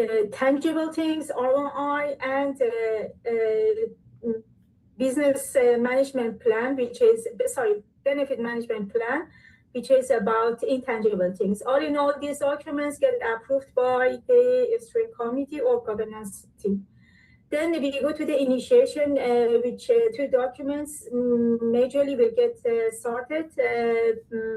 the tangible things, ROI, and business management plan, which is, benefit management plan, which is about intangible things. All in all, these documents get approved by the steering committee or governance team. Then we go to the initiation, which two documents majorly will get started,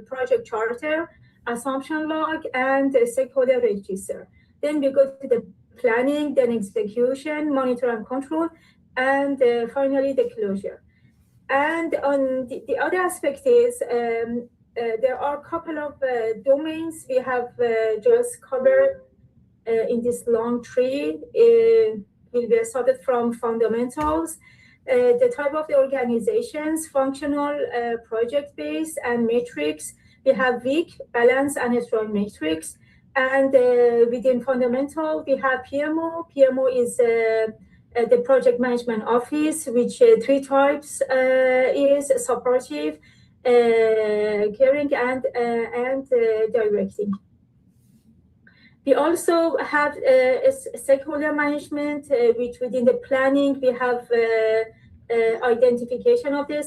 project charter, assumption log, and stakeholder register. Then we go to the planning, then execution, monitor and control, and finally the closure. And on the other aspect is there are a couple of domains we have just covered in this long tree. Will be started from fundamentals, the type of the organizations, functional, project-based, and matrix. We have weak, balanced, and strong matrix. And within fundamental, we have PMO. PMO is the project management office, which three types is supportive, caring, and directing. We also have stakeholder management, which within the planning, we have identification of the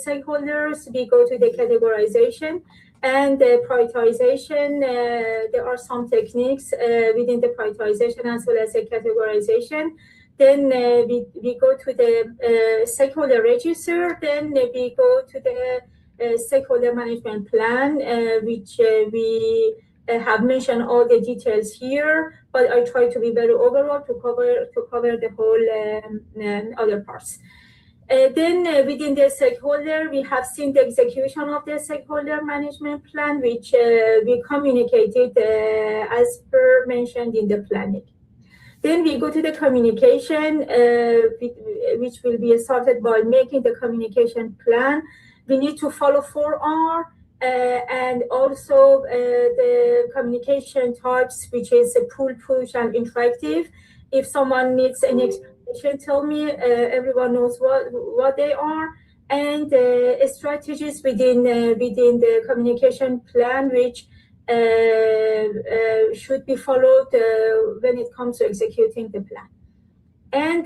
stakeholders. We go to the categorization and the prioritization. There are some techniques within the prioritization as well as the categorization. Then we go to the stakeholder register. Then we go to the stakeholder management plan, which we have mentioned all the details here, but I try to be very overall to cover the whole other parts. Then within the stakeholder, we have seen the execution of the stakeholder management plan, which we communicated as per mentioned in the planning. Then we go to the communication, which will be started by making the communication plan. We need to follow 4R. And also the communication types, which is pull, push, and interactive. If someone needs any explanation, tell me. Everyone knows what they are. And strategies within the communication plan, which should be followed when it comes to executing the plan. And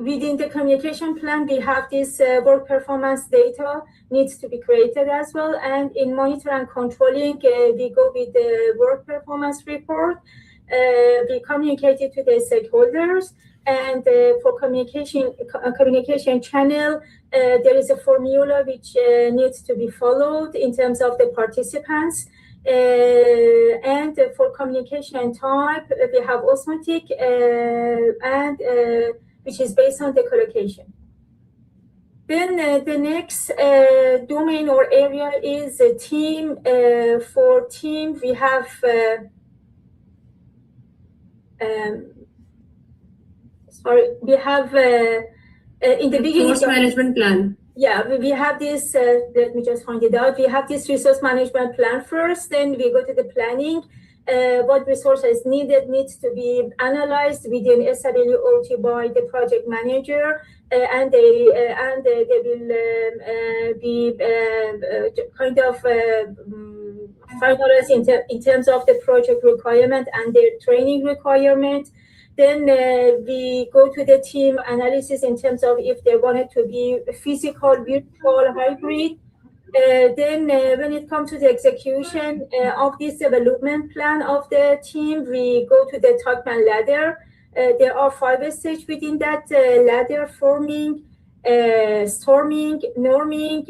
within the communication plan, we have this work performance data needs to be created as well. And in monitor and controlling, we go with the work performance report. We communicate it to the stakeholders. And for communication channel, there is a formula which needs to be followed in terms of the participants. And for communication type, we have osmotic, and which is based on the collocation. Then the next domain or area is a team. For team, we have in the beginning resource management plan. Yeah, we have this, let me just find it out. We have this resource management plan first, then we go to the planning. What resources needs to be analyzed within SWOT by the project manager, and they will be kind of finalized in terms of the project requirement and their training requirement. Then we go to the team analysis in terms of if they want it to be physical, virtual, hybrid. Then when it comes to the execution of this development plan of the team, we go to the Tuckman ladder. There are 5 stages within that ladder: forming, storming, norming,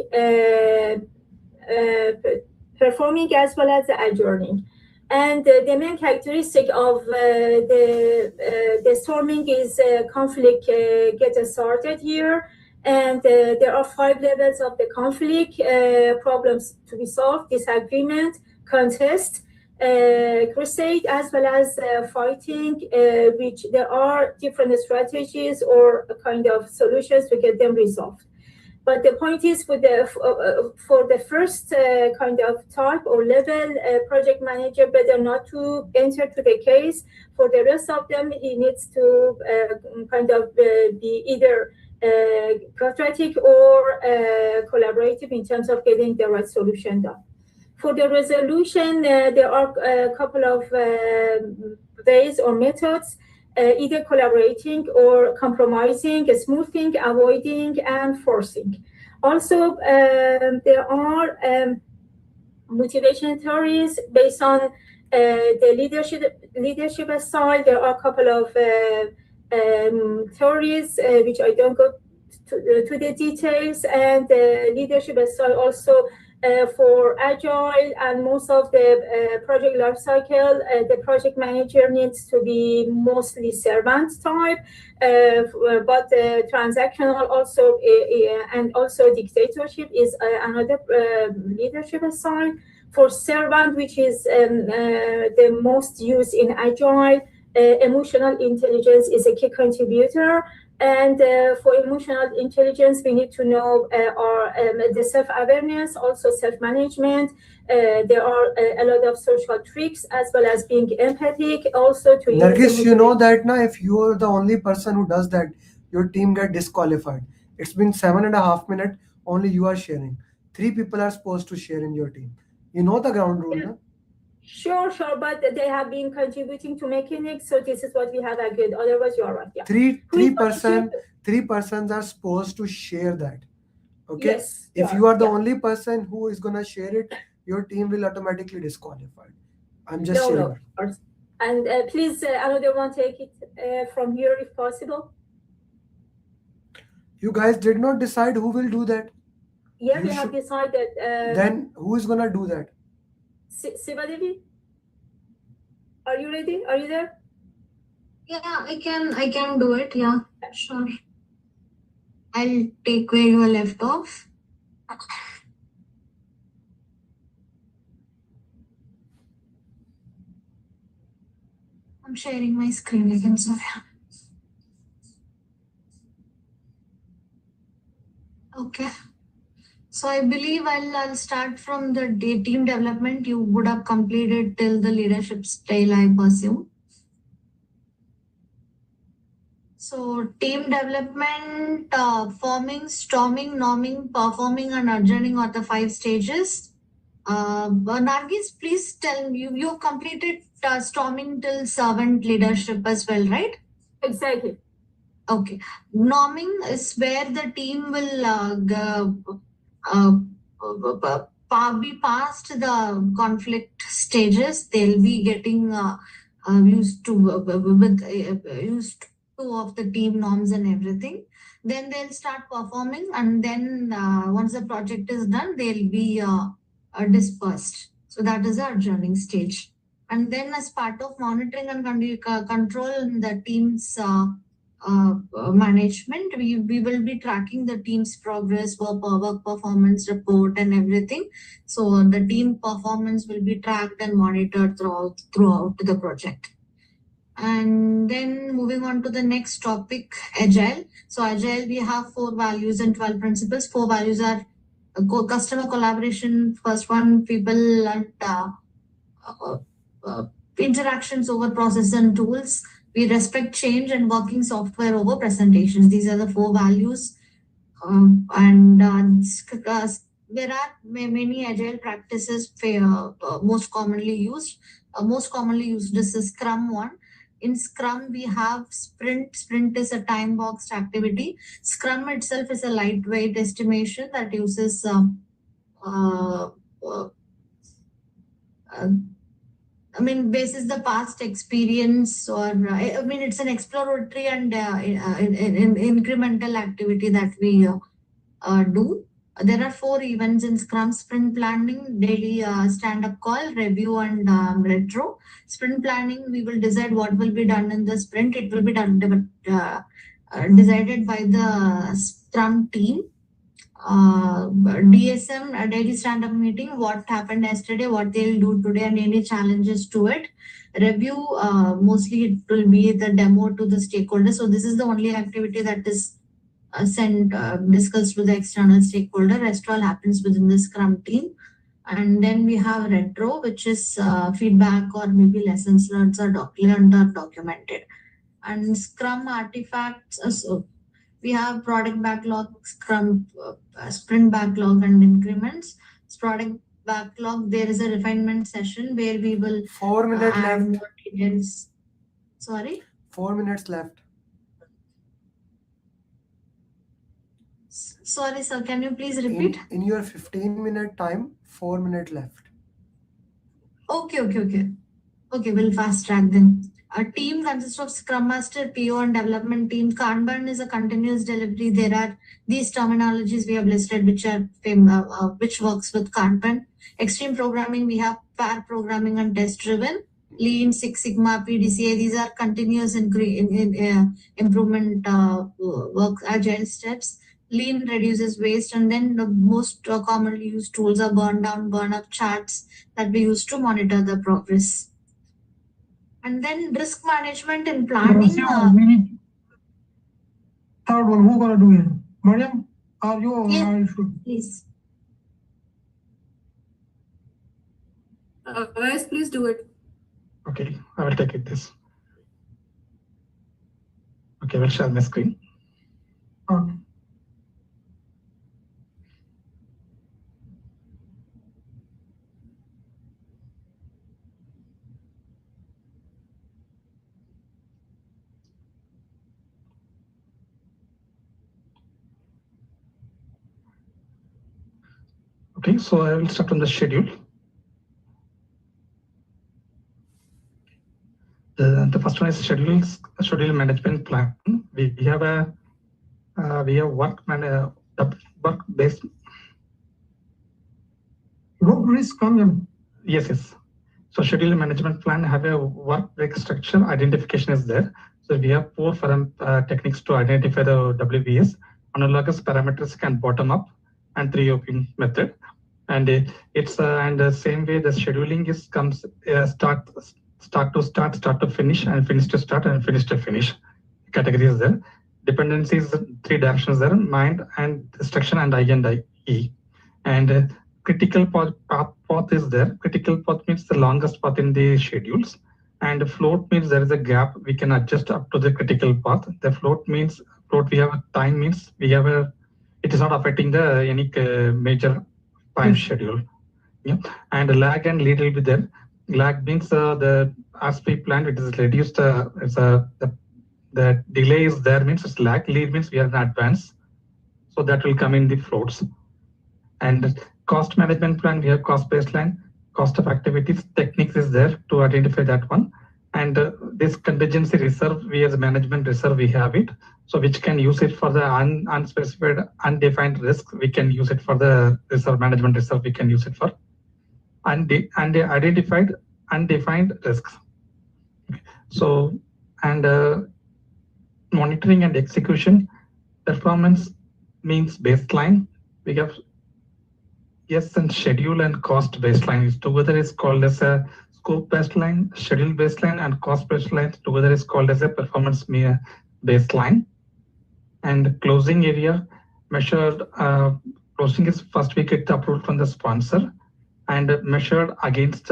performing, as well as adjourning. And the main characteristic of the storming is conflict gets started here. And there are 5 levels of the conflict: problems to be solved, disagreement, contest, crusade, as well as fighting, which there are different strategies or kind of solutions to get them resolved. But the point is, for the first kind of type or level, project manager better not to enter to the case. For the rest of them, he needs to kind of be either patriotic or collaborative in terms of getting the right solution done. For the resolution, there are a couple of ways or methods, either collaborating or compromising, smoothing, avoiding, and forcing. Also, there are motivation theories based on the leadership style. There are a couple of theories which I don't go to the details, and leadership style also for agile and most of the project lifecycle. The project manager needs to be mostly servant type, but transactional also, and also dictatorship is another leadership style. For servant, which is the most used in agile, emotional intelligence is a key contributor. And for emotional intelligence, we need to know the self-awareness, also self-management. There are a lot of social tricks, as well as being empathic. Also, to Nargis, you know that now if you are the only person who does that, your team get disqualified. It's been 7.5 minutes. Only you are sharing. 3 people are supposed to share in your team. You know the ground rule, yeah. no? Sure, but they have been contributing to making it, so this is what we have agreed. Otherwise, you are right. Yeah. Three persons are supposed to share that. Okay. Yes. If you are the yeah. only person who is gonna share it, your team will automatically disqualified. I'm just No, sharing. of course. And please, another one, take it from here if possible. You guys did not decide who will do that. Yeah, You we have should. decided. Then who is gonna do that? Sivadevi, are you ready? Are you there? Yeah, I can do it. Yeah, sure. I'll take where you left off. I'm sharing my screen again, sorry. Okay. So I believe I'll start from the team development. You would have completed till the leadership style, I presume. So team development, forming, storming, norming, performing, and adjourning are the 5 stages. Nargis, please tell me, you completed storming till servant leadership as well, right? Exactly. Okay. Norming is where the team will be past the conflict stages. They'll be getting used to used to of the team norms and everything. Then they'll start performing, and then once the project is done, they'll be dispersed. So that is our adjourning stage. And then, as part of monitoring and control in the team's management, we will be tracking the team's progress, work performance report, and everything. So the team performance will be tracked and monitored throughout the project. And then moving on to the next topic, agile. So agile, we have 4 values and 12 principles. 4 values are customer collaboration. First one, people and interactions over process and tools. We respect change and working software over presentations. These are the 4 values. And there are many agile practices most commonly used. Most commonly used is the Scrum one. In Scrum, we have sprint. Sprint is a time boxed activity. Scrum itself is a lightweight estimation that uses basis the past experience, or it's an exploratory and incremental activity that we do. There are 4 events in Scrum: sprint planning, daily stand-up call, review, and retro. Sprint planning, we will decide what will be done in the sprint. It will be done decided by the Scrum team. DSM, a daily stand-up meeting, what happened yesterday, what they'll do today, and any challenges to it. Review, mostly it will be the demo to the stakeholders. So this is the only activity that is discussed with the external stakeholder. Rest all happens within the Scrum team. And then we have retro, which is feedback or maybe lessons learned or documented. And Scrum artifacts, we have product backlog, Scrum, sprint backlog, and increments. backlog, there is a refinement session where we will 4 minutes add left. more details. Sorry? 4 minutes left. Sorry, sir. Can you please repeat? In your 15-minute time, 4 minutes left. Okay. Okay, we'll fast track then. A team consists of Scrum Master, PO, and development team. Kanban is a continuous delivery. There are these terminologies we have listed, which are which works with Kanban. Extreme programming, we have pair programming and test driven. Lean, Six Sigma, PDCA. These are continuous improvement work agile steps. Lean reduces waste, and then the most commonly used tools are burn down, burn up charts that we use to monitor the progress. And then risk management and planning. Third one, who gonna do it? Mariam, are you or Yeah. I should? Please. Guys, please do it. Okay, I will take it this. Okay, we'll share my screen. Okay, so I will start on the schedule. The first one is schedule management plan. We have work based risk on. Yes. So schedule management plan have a work break structure. Identification is there. So we have 4 techniques to identify the WBS. Analogous parameters can bottom up and 3 open method. And it's and the same way the scheduling is comes start to finish, and finish to start, and finish to finish. Category is there. Dependencies 3 directions there: mind and destruction and I and E. And critical path is there. Critical path means the longest path in the schedules. And float means there is a gap we can adjust up to the critical path. The float we have a time means it is not affecting the any major time schedule. Yeah. And lag and lead will be there. Lag means as we planned, it is reduced. The delay is there means it's lag. Lead means we are in advance, so that will come in the floats. And cost management plan, we have cost baseline, cost of activities, techniques is there to identify that one. And this contingency reserve, we as a management reserve, we have it. So which can use it for the unspecified, undefined risk. We can use it for the reserve management reserve. We can use it for identified, undefined risks. So, and monitoring and execution, performance means baseline. We have and schedule and cost baseline is together is called as a scope baseline, schedule baseline, and cost baseline together is called as a performance baseline. And closing area measured, closing is first we get the approval from the sponsor, and measured against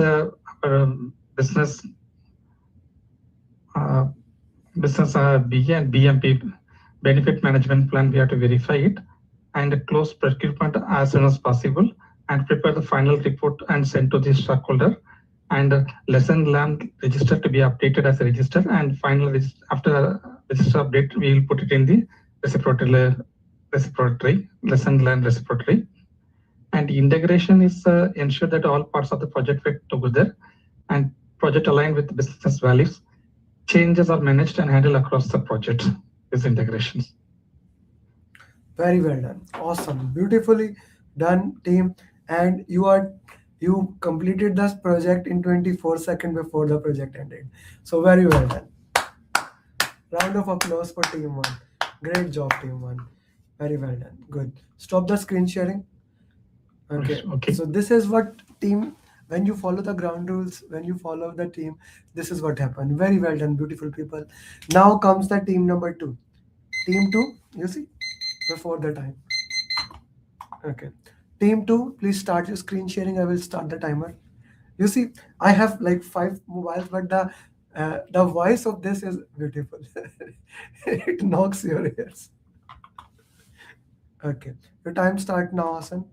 business B and BMP benefit management plan. We have to verify it and close procurement as soon as possible, and prepare the final report and send to the stockholder. And lesson learned register to be updated as a register, and final after register update we will put it in the repository, lesson learned repository. And integration is ensure that all parts of the project work together and project aligned with business values. Changes are managed and handled across the project. These integrations. Very well done. Awesome. Beautifully done, team. And you completed this project in 24 seconds before the project ended. So very well done. Round of applause for team 1. Great job, team 1. Very well done. Good. Stop the screen sharing. Okay. So this is what team, when you follow the ground rules, when you follow the team, this is what happened. Very well done, beautiful people. Now comes the team number 2. Team 2, you see, before the time. Okay. Team 2, please start your screen sharing. I will start the timer. You see, I have like 5 mobiles, but the voice of this is beautiful. It knocks your ears. Okay. Your time start now, Hassan.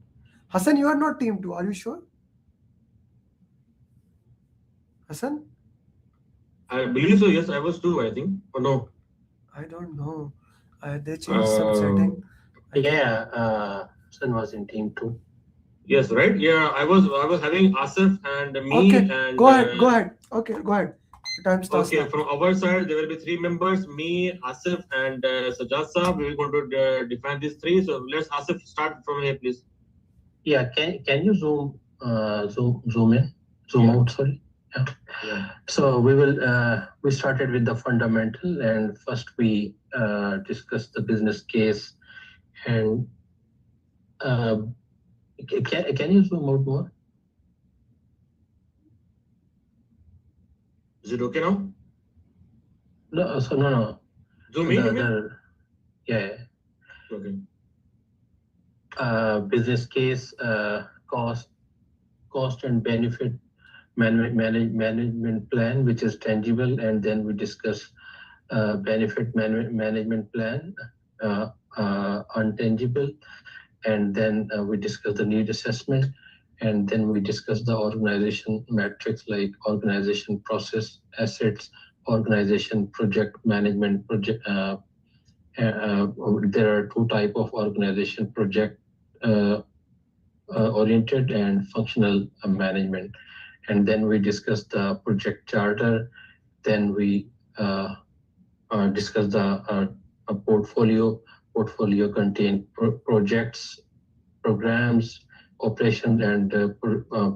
Hassan, you are not team 2. Are you sure? Hassan? I believe so. Yes, I was too. I think. Or no? I don't know. They changed some setting. Hassan was in team 2. Yes, right. Yeah, I was having Asif and me. Okay, and go ahead. Okay, go ahead. The time starts Okay, now. from our side, there will be 3 members: me, Asif, and Sajjad Saab. We will going to define these 3. So let's Asif start from here, please. Yeah, can you zoom in, out? Sorry. Yeah. So we started with the fundamental, and first we discussed the business case, and can you zoom out more? Is it okay now? No, no. Zoom in. Yeah. Okay. Business case, cost and benefit management plan, which is tangible, and then we discuss benefit management plan, untangible, and then we discuss the need assessment, and then we discuss the organization metrics like organization process, assets, organization project management. There are 2 types of organization: project oriented and functional management. And then we discuss the project charter. Then we discuss the portfolio. Portfolio contain projects, programs, operations, and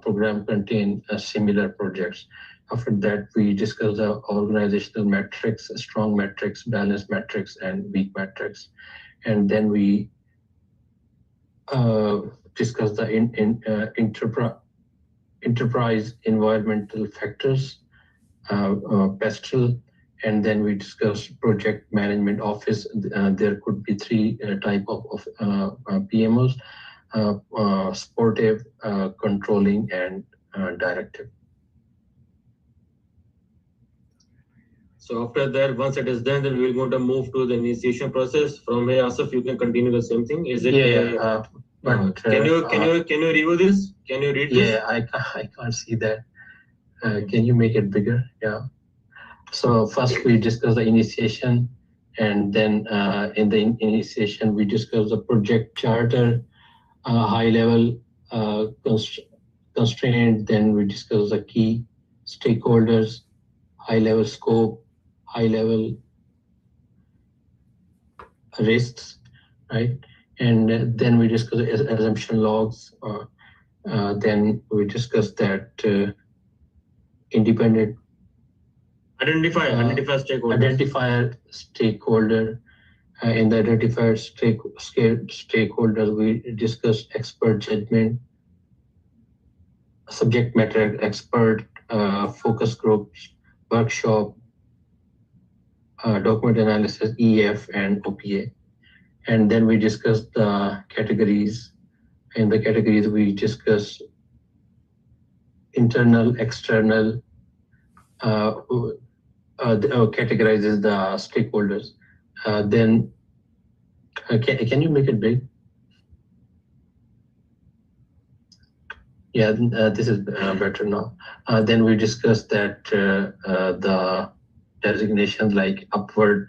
program contain similar projects. After that, we discuss the organizational metrics, strong metrics, balanced metrics, and weak metrics. And then we discuss the enterprise environmental factors, PESTEL, and then we discuss project management office. There could be 3 type of PMOs: supportive, controlling, and directive. So after that, once it is done, then we will going to move to the initiation process. From here, Asif, you can continue the same thing. Is it? But can you review this? Can you read this? Yeah, I can't see that. Can you make it bigger? Yeah. So first we discuss the initiation, and then in the initiation we discuss the project charter, high level constraint. Then we discuss the key stakeholders, high level scope, high level risks, right? And then we discuss the assumption logs. Then we discuss that independent identifier stakeholder. In the identifier stakeholders, we discuss expert judgment, subject matter expert, focus groups, workshop, document analysis, EF, and OPA. And then we discuss the categories. In the categories, we discuss internal, external, categorizes the stakeholders. Then, can you make it big? Yeah, this is better now. Then we discussed that the designations like upward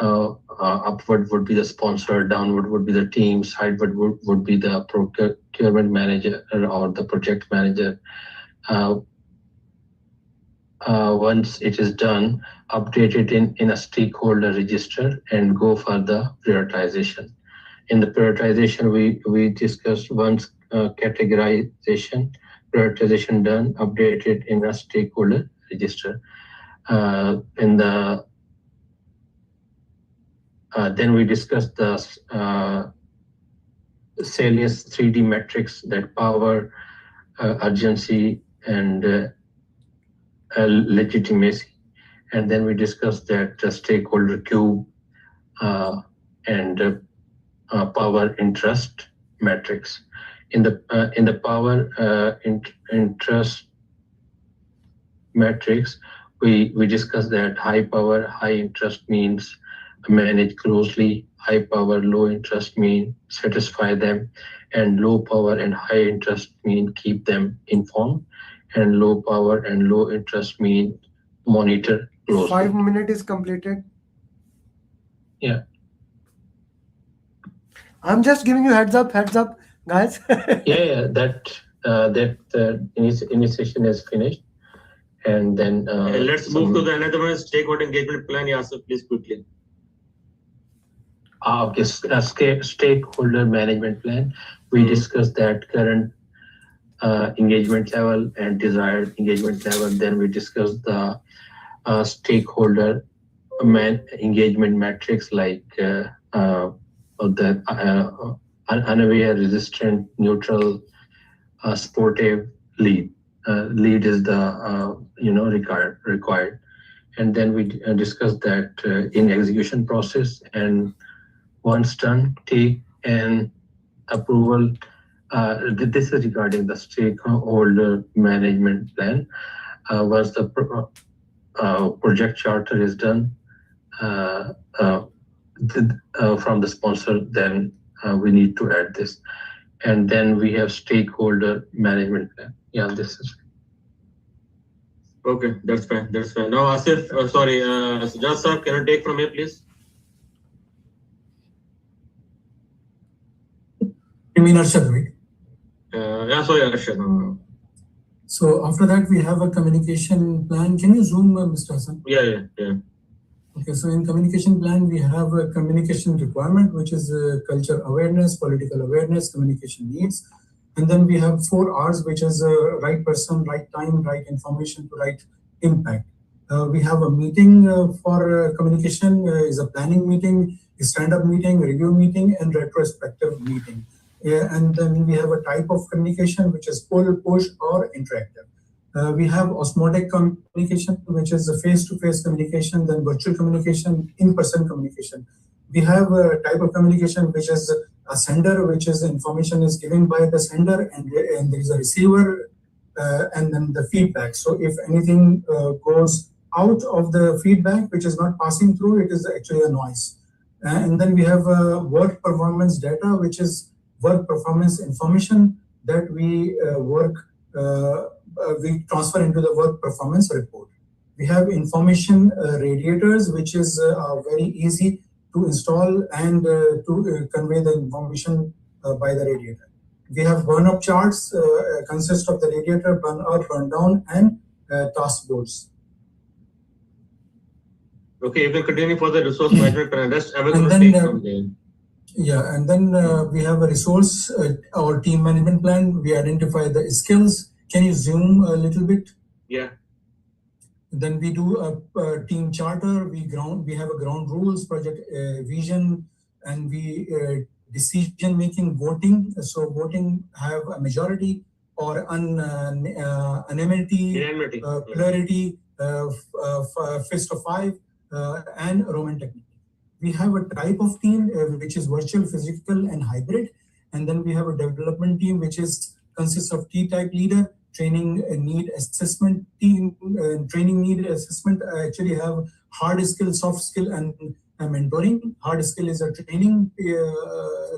would be the sponsor, downward would be the team, sideward would be the procurement manager or the project manager. Once it is done, update it in a stakeholder register and go for the prioritization. In the prioritization, we discussed once categorization, prioritization done, update it in a stakeholder register. Then we discussed the Salius 3D metrics, that power, urgency, and legitimacy. And then we discussed that stakeholder cube and power interest metrics. In the power interest metrics, we discussed that high power, high interest means manage closely, high power, low interest mean satisfy them, and low power and high interest mean keep them informed. and low power and low interest mean monitor closely. 5 minutes is completed. Yeah. I'm just giving you heads up, guys. Yeah, that initiation is finished. And then let's move to the another one, stakeholder engagement plan. Yasir, please quickly. Okay, stakeholder management plan. We discussed that current engagement level and desired engagement level. Then we discussed the stakeholder engagement metrics like the unaware, resistant, neutral, supportive, lead. Lead is the required. And then we discussed that in execution process, and once done, take an approval. This is regarding the stakeholder management plan. Once the project charter is done from the sponsor, then we need to add this. And then we have stakeholder management plan. Yeah, this is. Okay, that's fine. That's fine. Now, Asif, Sajjad sir, can you take from here, please? You mean Arshad, right? Yeah, sorry, Arshad. So after that, we have a communication plan. Can you zoom, Mr. Hassan? Yeah. Okay, so in communication plan, we have a communication requirement, which is culture awareness, political awareness, communication needs. And then we have 4 R's, which is right person, right time, right information to right impact. We have a meeting for communication, is a planning meeting, a stand-up meeting, review meeting, and retrospective meeting. And then we have a type of communication, which is pull, push, or interactive. We have osmotic communication, which is a face-to-face communication, then virtual communication, in-person communication. We have a type of communication, which is a sender, which is information is given by the sender, and there is a receiver, and then the feedback. So if anything goes out of the feedback, which is not passing through, it is actually a noise. And then we have work performance data, which is work performance information that we we transfer into the work performance report. We have information radiators, which is very easy to install and to convey the information by the radiator. We have burn-up charts, consist of the radiator, burn-up, burn-down, and task boards. Okay, you can continue for the resource management plan. Rest everything will take from there. Yeah, and then we have a resource, our team management plan. We identify the skills. Can you zoom a little bit? Yeah. Then we do a team charter. We have a ground rules, project vision, and we decision making voting. So voting have a majority or unanimity, plurality, fist of 5, and Roman technique. We have a type of team which is virtual, physical, and hybrid. And then we have a development team which consists of T-type leader, training need assessment team. Training need assessment actually have hard skill, soft skill, and mentoring. Hard skill is a training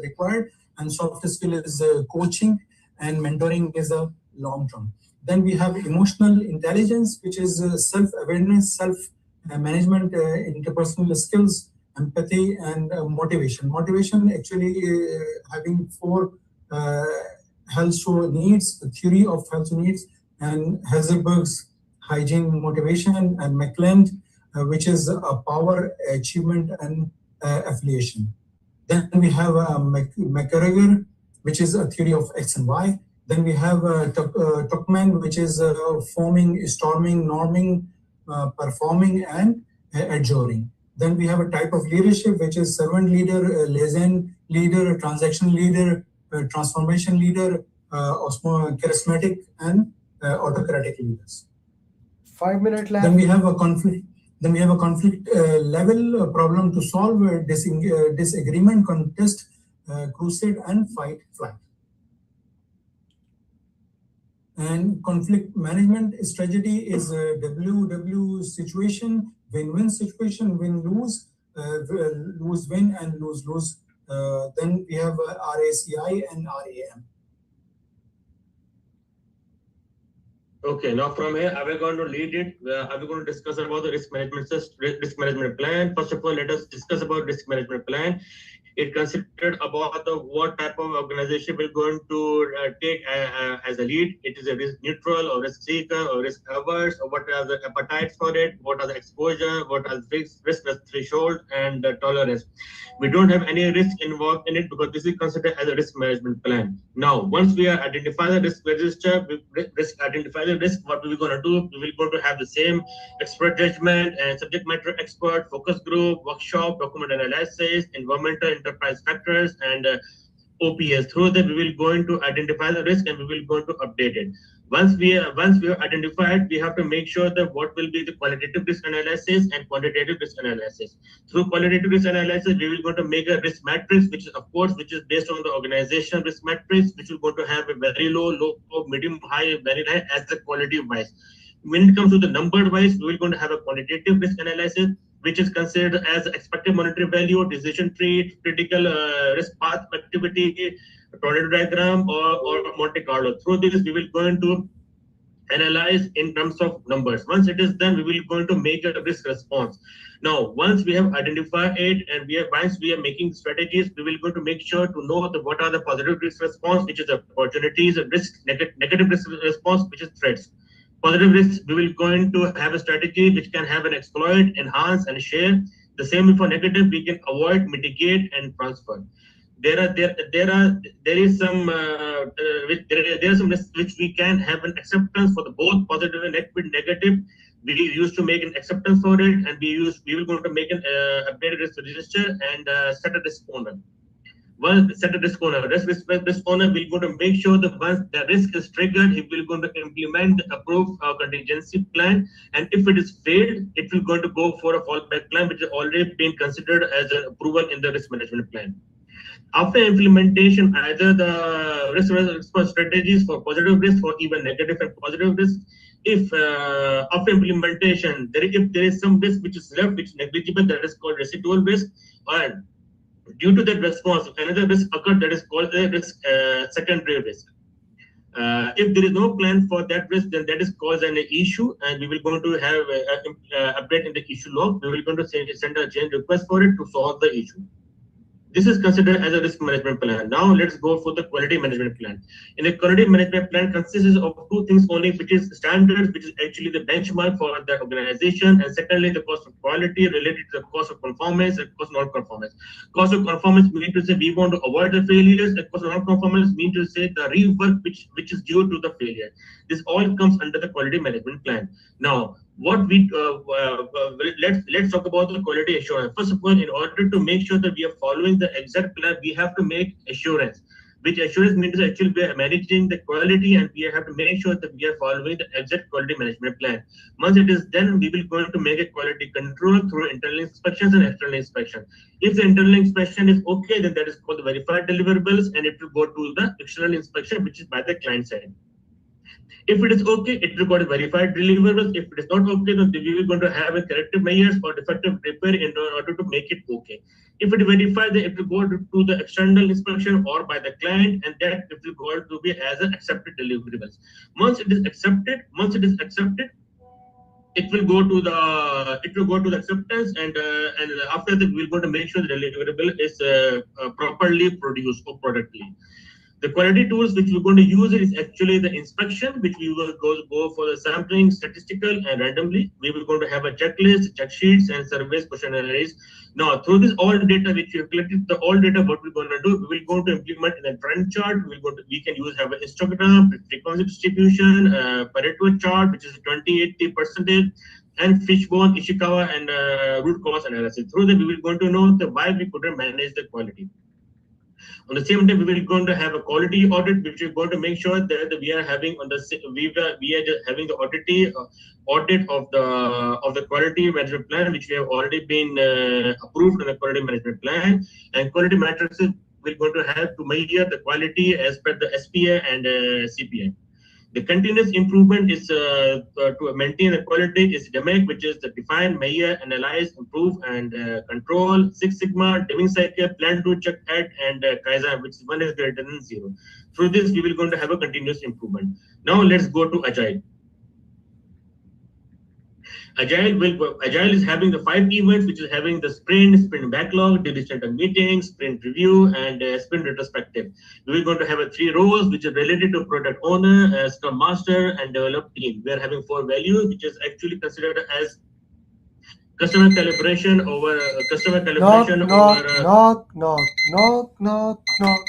required, and soft skill is coaching, and mentoring is a long term. Then we have emotional intelligence, which is self-awareness, self-management, interpersonal skills, empathy, and motivation. Motivation actually having 4 health needs, the theory of health needs, and Heisenberg's hygiene motivation, and McClelland, which is a power, achievement, and affiliation. Then we have McGregor, which is a theory of X and Y. Then we have Tuckman, which is forming, storming, norming, performing, and adjuring. Then we have a type of leadership, which is servant leader, liaison leader, transaction leader, transformation leader, charismatic, and autocratic leaders. 5 minutes left. Then we have a conflict. Then we have a conflict level problem to solve, disagreement, contest, crusade, and fight, flight. And conflict management strategy is a WW situation, win-win situation, win-lose, lose-win, and lose-lose. Then we have RACI and RAM. Okay, now from here, I will going to lead it. I will going to discuss about the risk management plan. First of all, let us discuss about risk management plan. It considered about what type of organization will going to take as a lead. It is a risk neutral or risk seeker or risk averse, or what are the appetites for it, what are the exposure, what are the risk threshold and tolerance. We don't have any risk involved in it because this is considered as a risk management plan. Now, once we are identify the risk register, identify the risk, what we're going to do, we will going to have the same expert judgment and subject matter expert, focus group, workshop, document analysis, environmental enterprise factors, and OPS. Through that, we will going to identify the risk and we will going to update it. Once we have identified, we have to make sure that what will be the qualitative risk analysis and quantitative risk analysis. Through qualitative risk analysis, we will going to make a risk matrix, which is of course which is based on the organization risk matrix, which will going to have a very low, medium, high, very high as the quality wise. When it comes to the number wise, we will going to have a quantitative risk analysis, which is considered as expected monetary value, decision tree, critical risk path activity, tornado diagram, or Monte Carlo. Through this, we will going to analyze in terms of numbers. Once it is done, we will going to make a risk response. Now, once we have identified it and once we are making strategies, we will going to make sure to know what are the positive risk response, which is opportunities, risk, negative risk response, which is threats. Positive risk, we will going to have a strategy which can have an exploit, enhance, and share. The same for negative, we can avoid, mitigate, and transfer. There is some risks which we can have an acceptance for the both positive and negative. We used to make an acceptance for it, and we will going to make an updated risk register and set a risk owner. Once set a risk owner, risk owner will going to make sure that once the risk is triggered, he will going to implement the approved contingency plan. And if it is failed, it will going to go for a fallback plan, which has already been considered as an approval in the risk management plan. After implementation, either the risk response strategies for positive risk or even negative and positive risk, if after implementation, if there is some risk which is left, which is negligible, that is called residual risk, and due to that response, another risk occurred that is called a risk secondary risk. If there is no plan for that risk, then that is caused an issue, and we will going to have update in the issue log. We will going to send a change request for it to solve the issue. This is considered as a risk management plan. Now let's go for the quality management plan. In the quality management plan consists of two things only, which is standards, which is actually the benchmark for the organization, and secondly, the cost of quality related to the cost of conformance and cost of non-conformance. Cost of conformance means to say we want to avoid the failures, and cost of non-conformance means to say the rework which is due to the failure. This all comes under the quality management plan. Now, what we let's talk about the quality assurance. First of all, in order to make sure that we are following the exact plan, we have to make assurance. Which assurance means actually we are managing the quality, and we have to make sure that we are following the exact quality management plan. Once it is done, we will going to make a quality control through internal inspections and external inspection. If the internal inspection is okay, then that is called the verified deliverables, and it will go to the external inspection, which is by the client side. If it is okay, it will go to verified deliverables. If it is not okay, then we will going to have a corrective measures or defective repair in order to make it okay. If it verifies, then it will go to the external inspection or by the client, and that it will go to be as an accepted deliverables. Once it is accepted, it will go to the acceptance, and after that we will going to make sure the deliverable is properly produced or productly. The quality tools which we're going to use is actually the inspection, which we will go for the sampling, statistical, and randomly. We will going to have a checklist, check sheets, and surveys, questionnaires. Now, through this all data which we have collected, the all data, what we're going to do, we will go to implement in a trend chart. We can have an histogram, frequency distribution, Pareto chart, which is 20-80%, and fishbone, Ishikawa, and root cause analysis. Through that, we will going to know why we couldn't manage the quality. On the same time, we will going to have a quality audit, which is going to make sure that we are having on the having the audit of the quality management plan, which we have already been approved in the quality management plan, and quality matrices we're going to have to measure the quality as per the SPA and CPI. The continuous improvement is to maintain the quality is DMAIC, which is the define, measure, analyze, improve, and control. Six Sigma, Deming cycle, plan to check at, and Kaizen, which is 1 is greater than 0. Through this, we will going to have a continuous improvement. Now let's go to Agile. Agile is having the 5 events, which is having the sprint backlog, daily standard meetings, sprint review, and sprint retrospective. We're going to have 3 roles, which are related to product owner, scrum master, and develop team. We are having 4 values, which is actually considered as customer calibration over customer calibration knock, over. knock, knock, knock, knock, knock,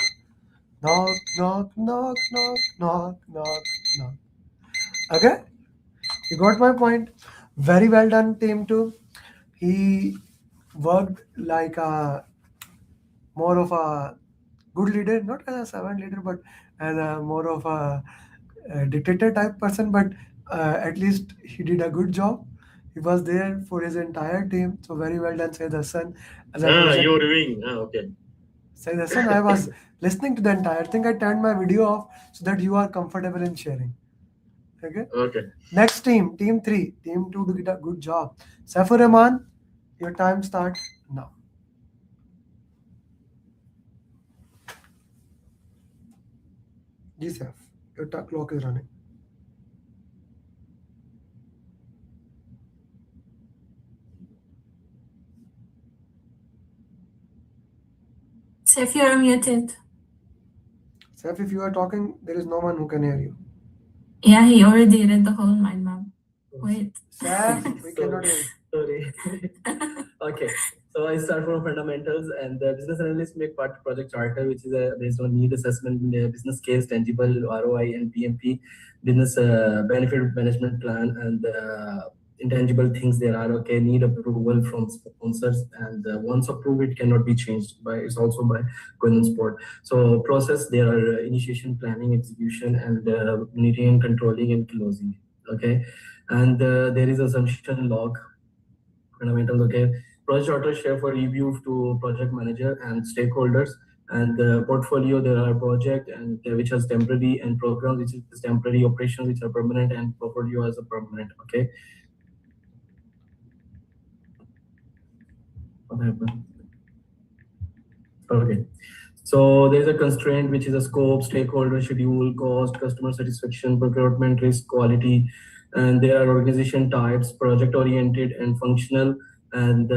knock, knock, knock, knock, knock, knock, knock. Okay, you got my point. Very well done, team 2. He worked like a more of a good leader, not as a servant leader, but as a more of a dictator type person. But at least he did a good job. He was there for his entire team. So very well done, Sayyid Hassan. As a project, You're reviewing. Okay. Sayyid Hassan, I was listening to the entire thing. I turned my video off so that you are comfortable in sharing. Okay. Okay. Next team 3. Team 2 did a good job. Saifur Rahman, your time starts now. Yes, Saif, your clock is running. Saif, you are muted. Saif, if you are talking, there is no one who can hear you. Yeah, he already read the whole mind map. Wait. Saif, we cannot hear you. Sorry. Okay. So I start from fundamentals, and the business analyst make part project charter, which is based on need assessment, business case, tangible ROI, and PMP, business benefit management plan, and intangible things there are. Okay, need approval from sponsors, and once approved, it cannot be changed. It's also by governance board. So process there are initiation, planning, execution, and monitoring, controlling, and closing. Okay, and there is assumption log. Fundamentals, okay. Project charter share for review to project manager and stakeholders, and the portfolio there are project and which has temporary, and program which is temporary, operations which are permanent, and portfolio as a permanent. Okay. What happened? Okay. So there's a constraint which is a scope, stakeholder, schedule, cost, customer satisfaction, procurement, risk, quality, and there are organization types, project oriented and functional, and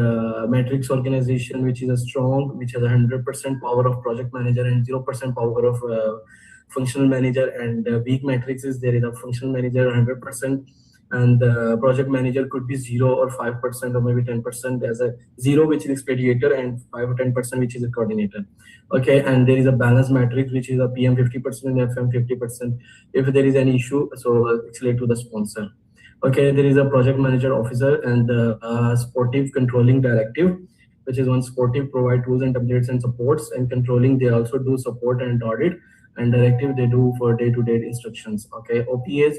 matrix organization, which is a strong, which has 100% power of project manager and 0% power of functional manager, and weak matrices there is a functional manager 100%, and project manager could be 0 or 5% or maybe 10% as a 0 which is expeditor, and 5 or 10% which is a coordinator. Okay, and there is a balance matrix which is a PM 50% and FM 50%. If there is any issue, so escalate to the sponsor. Okay, there is a project manager officer, and sportive controlling directive, which is one sportive provide tools and templates and supports, and controlling they also do support and audit, and directive they do for day-to-day instructions. Okay, OPAs,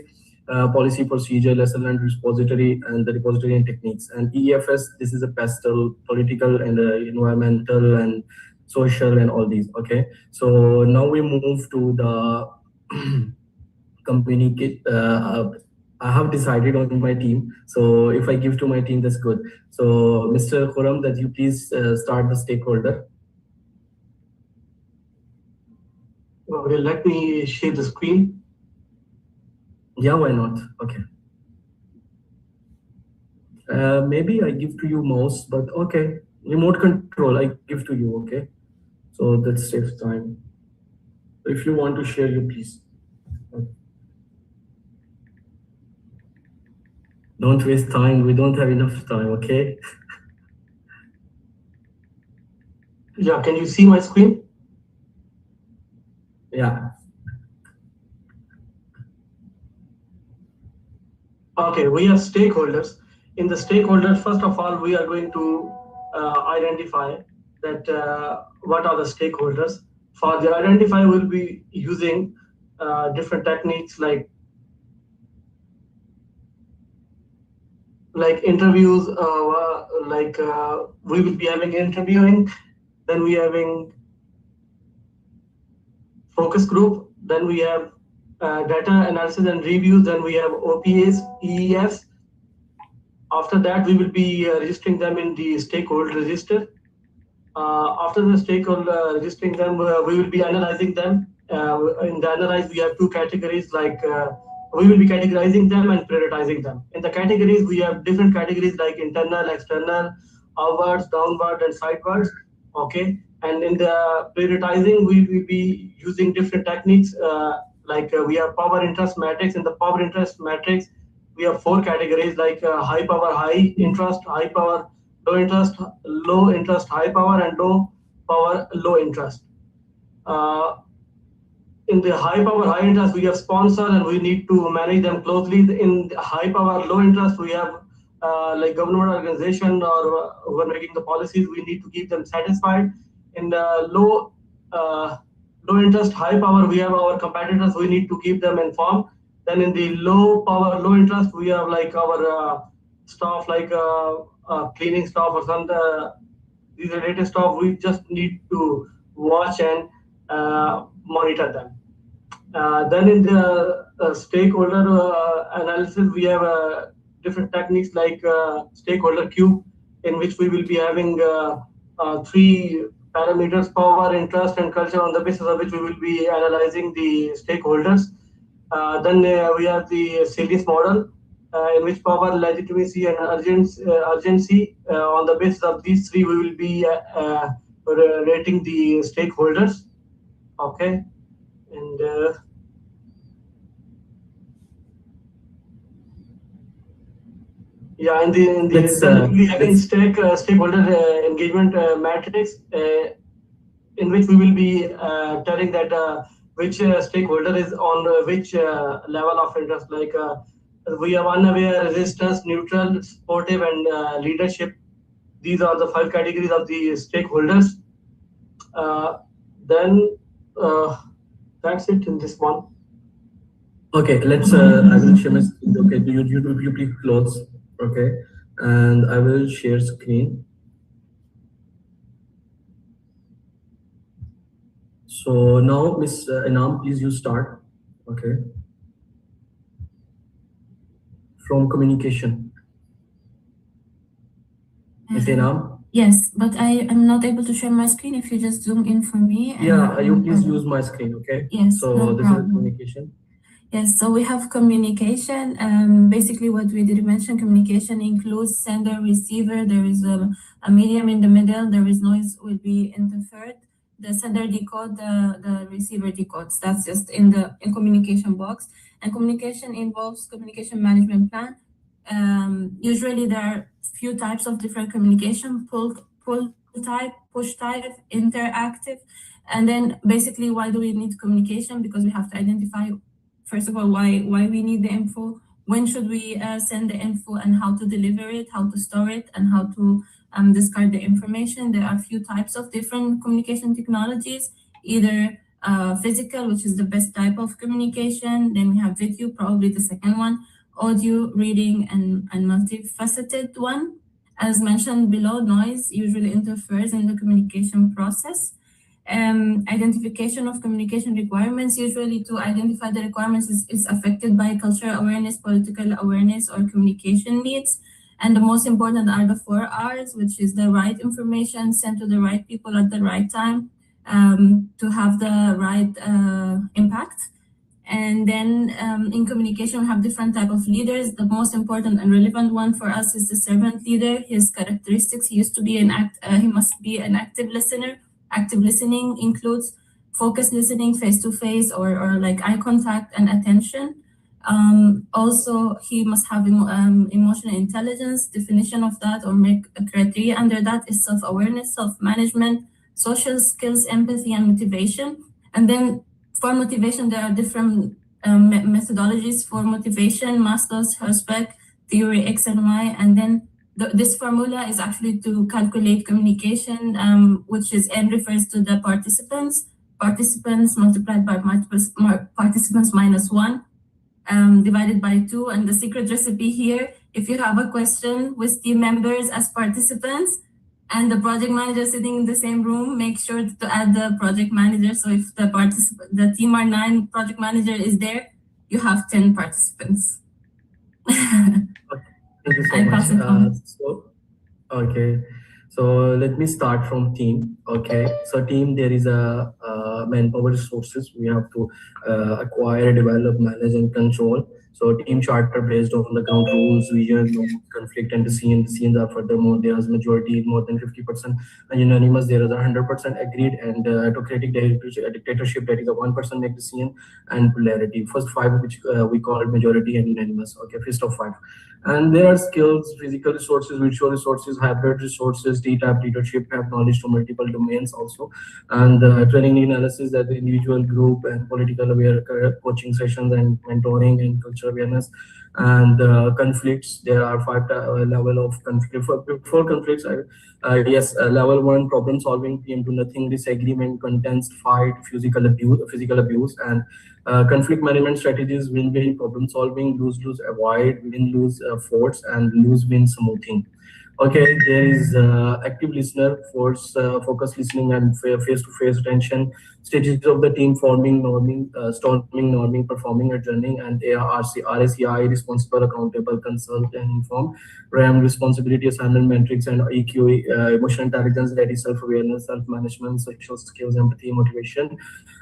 policy procedure, lesson learned repository, and the repository and techniques. And EFS, this is a pastel, political and environmental and social and all these. Okay, so now we move to the communicate. I have decided on my team. So if I give to my team, that's good. So Mr. Khurram, that you please start the stakeholder. Okay, let me share the screen. Yeah, why not? Okay. Maybe I give to you mouse, but okay. Remote control, I give to you, okay? So that saves time. If you want to share, you please. Don't waste time. We don't have enough time, okay? Yeah, can you see my screen? Yeah. Okay, we have stakeholders. In the stakeholders, first of all, we are going to identify that what are the stakeholders. For the identify, we'll be using different techniques like interviews, we will be having interviewing, then we having focus group, then we have data analysis and reviews, then we have OPAs, EEFs. After that, we will be registering them in the stakeholder register. After the stakeholder registering them, we will be analyzing them. In the analyze, we have two categories like we will be categorizing them and prioritizing them. In the categories, we have different categories like internal, external, outwards, downward, and sidewards. Okay, and in the prioritizing, we will be using different techniques. We have power interest matrix. In the power interest matrix, we have 4 categories like high power, high interest, high power, low interest, high power, and low power, low interest. In the high power, high interest, we have sponsor and we need to manage them closely. In the high power, low interest, we have like government organization or who are making the policies, we need to keep them satisfied. In the low interest, high power, we have our competitors, we need to keep them informed. Then in the low power, low interest, we have like our staff, like cleaning staff or some these related stuff. We just need to watch and monitor them. Then in the stakeholder analysis, we have different techniques like stakeholder cube, in which we will be having 3 parameters: power, interest, and culture, on the basis of which we will be analyzing the stakeholders. Then we have the series model, in which power, legitimacy, and urgency, on the basis of these 3, we will be rating the stakeholders. Okay, and yeah, in the having stakeholder engagement matrix, in which we will be telling that which stakeholder is on which level of interest. Like we have unaware, resistance, neutral, supportive, and leadership. These are the 5 categories of the stakeholders. Then that's it in this one. Okay, let's. I will share my screen. Okay, you please close. Okay, and I will share screen. So now, Miss Anam, please you start. Okay. From communication. Miss Anam? Yes, but I am not able to share my screen. If you just zoom in for me. Yeah, you please use my screen, okay? Yes, so no this problem. is communication. Yes, so we have communication. Basically, what we did mention, communication includes sender, receiver. There is a medium in the middle. There is noise will be interfered. The sender decode, the receiver decodes. That's just in the communication box. And communication involves communication management plan. Usually, there are few types of different communication: pull type, push type, interactive. And then basically, why do we need communication? Because we have to identify, first of all, why we need the info, when should we send the info, and how to deliver it, how to store it, and how to discard the information. There are a few types of different communication technologies, either physical, which is the best type of communication. Then we have video, probably the second one, audio, reading, and multifaceted one. As mentioned below, noise usually interferes in the communication process. Identification of communication requirements, usually to identify the requirements is affected by cultural awareness, political awareness, or communication needs. And the most important are the 4 R's, which is the right information sent to the right people at the right time to have the right impact. And then in communication, we have different type of leaders. The most important and relevant one for us is the servant leader. His characteristics: he he must be an active listener. Active listening includes focused listening, face-to-face, or like eye contact and attention. Also, he must have emotional intelligence. Definition of that, or make a criteria under that, is self-awareness, self-management, social skills, empathy, and motivation. And then for motivation, there are different methodologies for motivation: Maslow's Herzberg theory, X and Y. And then this formula is actually to calculate communication, which is N refers to the participants multiplied by participants minus 1, divided by 2. And the secret recipe here, if you have a question with team members as participants and the project manager sitting in the same room, make sure to add the project manager. So if the team are 9, project manager is there, you have 10 participants. Thank you so much. Okay, so let me start from team. Okay, so team, there is a manpower resources we have to acquire, develop, manage, and control. So team charter based on the ground rules, vision, conflict, and the scenes are furthermore there is majority more than 50% unanimous. There is 100% agreed, and autocratic dictatorship that is a 1% make the scene, and polarity. First five which we call majority and unanimous. Okay, first of five. And there are skills, physical resources, virtual resources, hybrid resources, D-type leadership, have knowledge to multiple domains also, and training analysis that the individual, group, and political aware coaching sessions and mentoring and cultural awareness. And conflicts, there are five level of conflict. For conflicts, yes, level 1 problem solving, PM2 nothing, disagreement, contest, fight, physical abuse, and conflict management strategies, win-win problem solving, lose-lose avoid, win-lose force, and lose-win smoothing. Okay, there is active listener, focus listening, and face-to-face attention, stages of the team, forming, norming, storming, norming, performing, adjourning, and RACI, responsible, accountable, consult, and inform, RAM, responsibility, assignment, metrics, and EQ, emotional intelligence, that is self-awareness, self-management, social skills, empathy, motivation.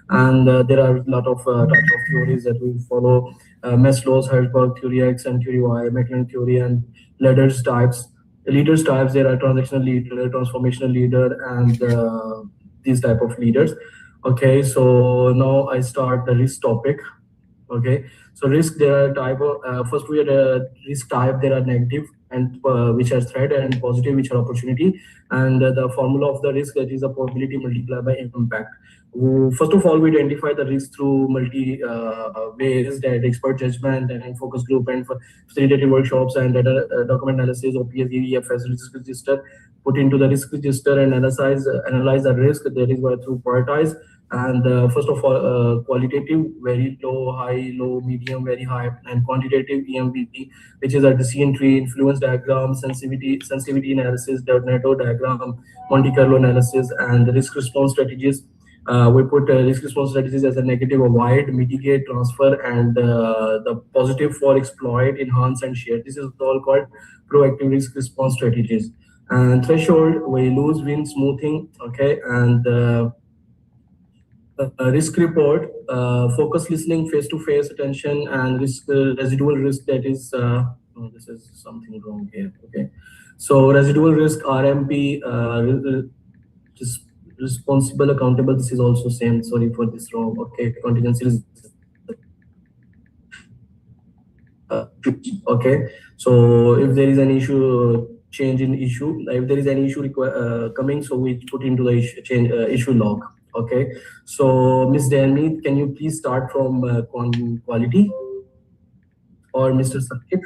And there are a lot of types of theories that we follow, Maslow's Hertzberg theory, X and theory Y, McLean theory, and leaders types. Leaders types, there are transactional leader, transformational leader, and these type of leaders. Okay, so now I start the risk topic. Okay, so risk, there are type of first we had a risk type, there are negative and which are threat, and positive which are opportunity. And the formula of the risk, that is a probability multiplied by impact. First of all, we identify the risk through multi ways, that expert judgment and focus group and facilitated workshops and data document analysis, OPS, EFS, risk register, put into the risk register and analyze the risk. That is why through prioritize. And first of all, qualitative, very low, high, low, medium, very high, and quantitative, EMVP, which is a decision tree, influence diagram, sensitivity analysis, Tornado diagram, Monte Carlo analysis, and the risk response strategies. We put risk response strategies as a negative, avoid, mitigate, transfer, and the positive for exploit, enhance, and share. This is all called proactive risk response strategies. And threshold, we lose, win, smoothing. Okay, and risk report, focus listening, face-to-face attention, and risk residual risk, that is oh, this is something wrong here. Okay, so residual risk, RMP, just responsible, accountable, this is also same, sorry for this wrong. Okay, contingency risk. Okay, so if there is an issue, change in issue, if there is any issue coming, so we put into the issue log. Okay, so Ms. Danmeet, can you please start from quality, or Mr. Sankit?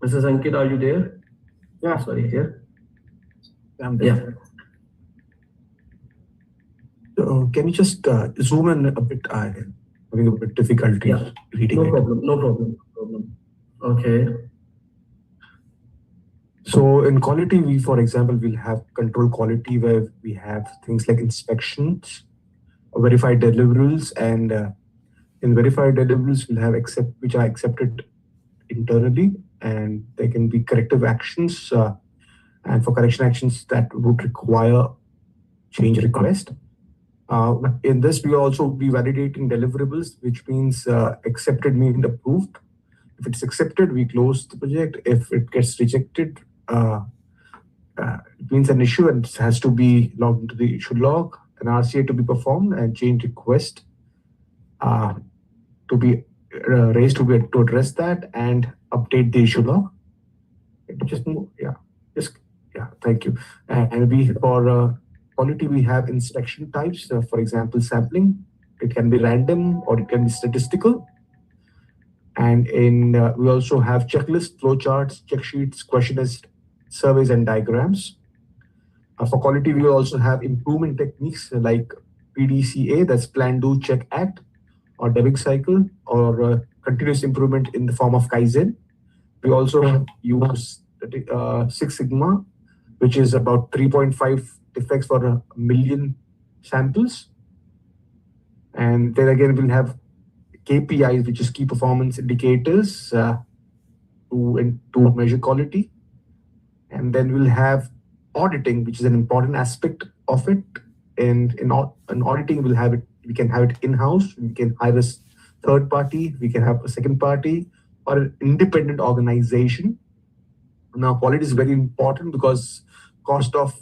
Mr. Sankit, are you there? Yeah, sorry, here. I'm there. Yeah. So can you just zoom in a bit? I'm having a bit difficulty reading it. No problem. Okay. So in quality, we, for example, will have control quality, where we have things like inspections, verified deliverables, and in verified deliverables, we'll have which are accepted internally, and there can be corrective actions, and for correction actions that would require change request. In this, we will also be validating deliverables, which means accepted means approved. If it's accepted, we close the project. If it gets rejected, it means an issue and it has to be logged into the issue log, an RCA to be performed, and change request to be raised to address that and update the issue log. Thank you. And we, for quality, we have inspection types. For example, sampling. It can be random or it can be statistical. And we also have checklists, flowcharts, check sheets, questionnaires, surveys, and diagrams. For quality, we will also have improvement techniques like PDCA, that's plan, do, check, act, or Deming cycle, or continuous improvement in the form of Kaizen. We also use Six Sigma, which is about 3.5 defects for 1 million samples. And then again, we'll have KPIs, which is key performance indicators to measure quality. And then we'll have auditing, which is an important aspect of it. And in auditing, we can have it in-house. We can hire third party, we can have a second party, or an independent organization. Now, quality is very important because cost of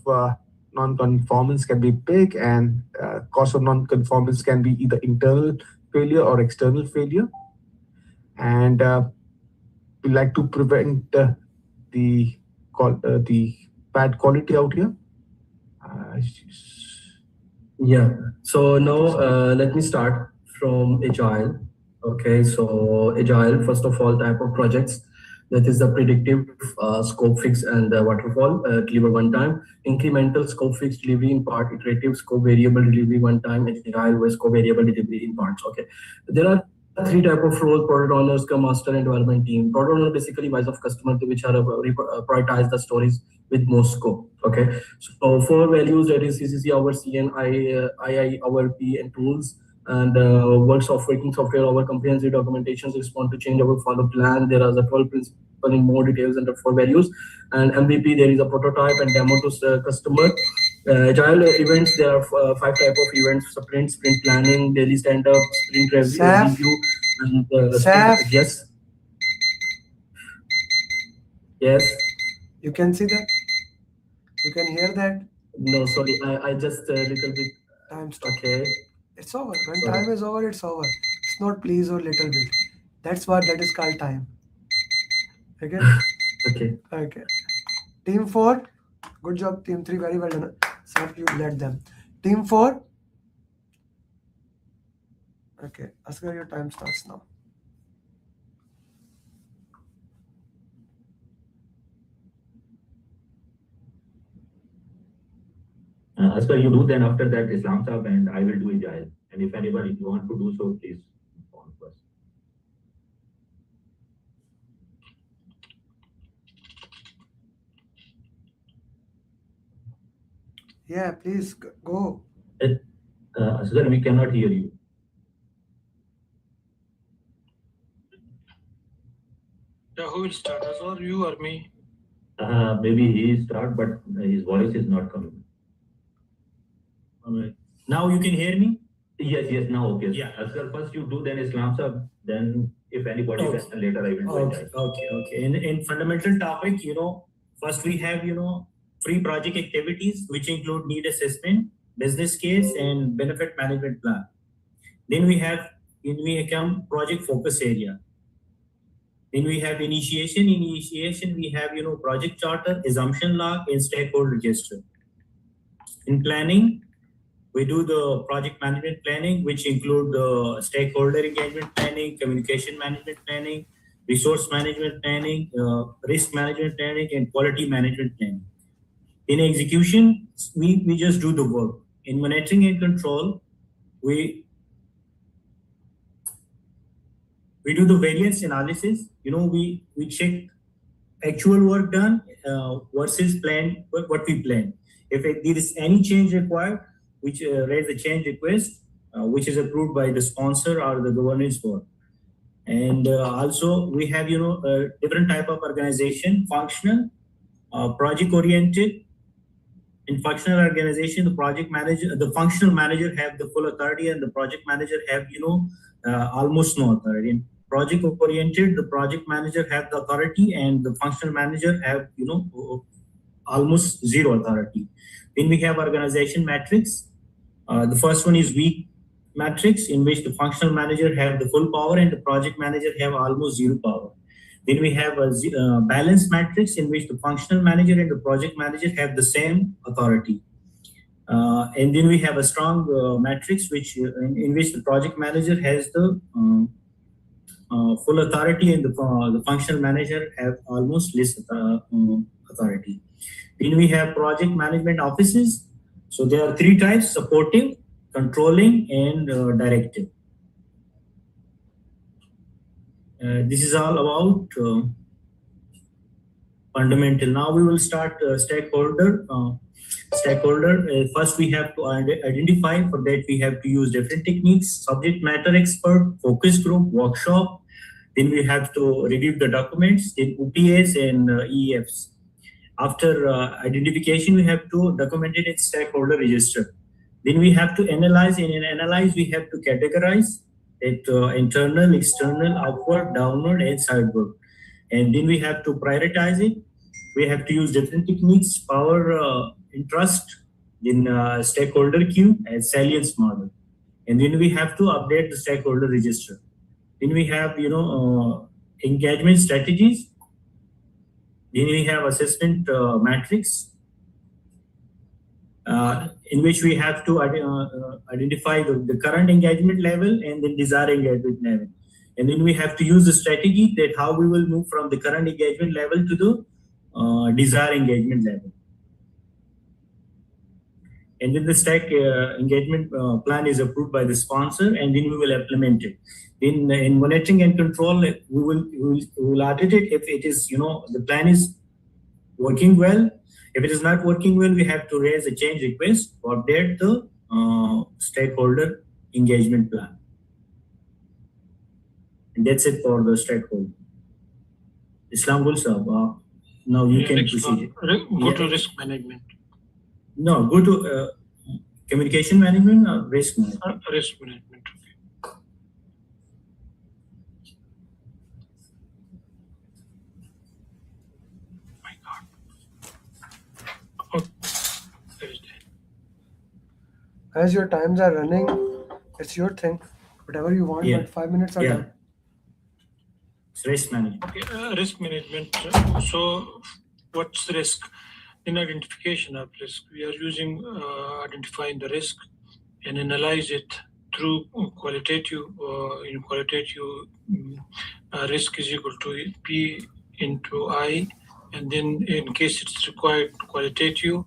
non-conformance can be big, and cost of non-conformance can be either internal failure or external failure. And we like to prevent the bad quality out here. Yeah. So now let me start from Agile. Okay. So Agile, first of all, type of projects. That is the predictive scope fix and waterfall deliver one time. Incremental scope fix delivery in part. Iterative scope variable delivery one time. Agile with scope variable delivery in parts. Okay. There are three type of roles: product owner, scrum master, and development team. Product owner basically wise of customer, which are prioritize the stories with most scope. Okay. So for values, that is CCC our CN, II our P, and tools. And works of working software, our comprehensive documentations respond to change our follow plan. There are the 12 principles in more details under 4 values. And MVP, there is a prototype and demo to customer. Agile events, there are 5 type of events: sprint planning, daily stand-up, sprint review, and yes. Yes. You can see that? You can hear that? No, sorry, I just a little bit. Time stop. Okay. It's over. When time is over, it's over. It's not please or little bit. That's what that is called time. Okay? Okay. Okay. Team 4. Good job, team 3. Very well done. So you led them. Team 4. Okay. Asghar, your time starts now. As per you do, then after that Islam Saab, and I will do Agile. And if anybody want to do so, please inform first. Yeah, please go. Asghar, we cannot hear you. Yeah, who will start, us or you or me? Maybe he start, but his voice is not coming. All right. Now you can hear me? Yes, now okay. Yeah. Asghar, first you do, then Islam Saab, then if anybody can, later I will do Agile. Okay. In fundamental topic, first we have, 3 project activities, which include need assessment, business case, and benefit management plan. Then we come project focus area. Then we have initiation. Initiation, we have, project charter, assumption log, and stakeholder register. In planning, we do the project management planning, which include the stakeholder engagement planning, communication management planning, resource management planning, risk management planning, and quality management planning. In execution, we just do the work. In monitoring and control, we do the variance analysis. We check actual work done versus plan, what we plan. If there is any change required, which raise the change request, which is approved by the sponsor or the governance board. And also we have, different type of organization: functional, project oriented. In functional organization, the functional manager have the full authority, and the project manager have, almost no authority. In project oriented, the project manager have the authority, and the functional manager have, almost zero authority. Then we have organization matrix. The first one is weak matrix, in which the functional manager have the full power and the project manager have almost zero power. Then we have a balanced matrix, in which the functional manager and the project manager have the same authority. And then we have a strong matrix, in which the project manager has the full authority, and the functional manager have almost less authority. Then we have project management offices. So there are 3 types: supportive, controlling, and directive. This is all about fundamental. Now we will start stakeholder. First we have to identify. For that we have to use different techniques: subject matter expert, focus group, workshop. Then we have to review the documents in OPS and EFs. After identification, we have to document it in stakeholder register. Then we have to analyze. In an analyze, we have to categorize. internal, external, upward, downward, and sideward. And then we have to prioritize it. We have to use different techniques, power interest, in stakeholder queue and salience model. And then we have to update the stakeholder register. Then we have, engagement strategies. Then we have assessment matrix, in which we have to identify the current engagement level and the desired engagement level. And then we have to use the strategy that how we will move from the current engagement level to the desired engagement level. And then the stack engagement plan is approved by the sponsor, and then we will implement it. In monitoring and control, we will audit it if it is, the plan is working well. If it is not working well, we have to raise a change request to update the stakeholder engagement plan. And that's it for the stakeholder. Islamul Sahab, now you can proceed. Go to risk management. No, go to communication management or risk management? Risk management. As your times are running, it's your thing. Whatever you want, but 5 minutes are done. It's risk management. Okay, risk management. So, what's risk? In identification of risk, we are using identifying the risk and analyze it through qualitative. In qualitative, risk is equal to P into I, and then in case it's required qualitative,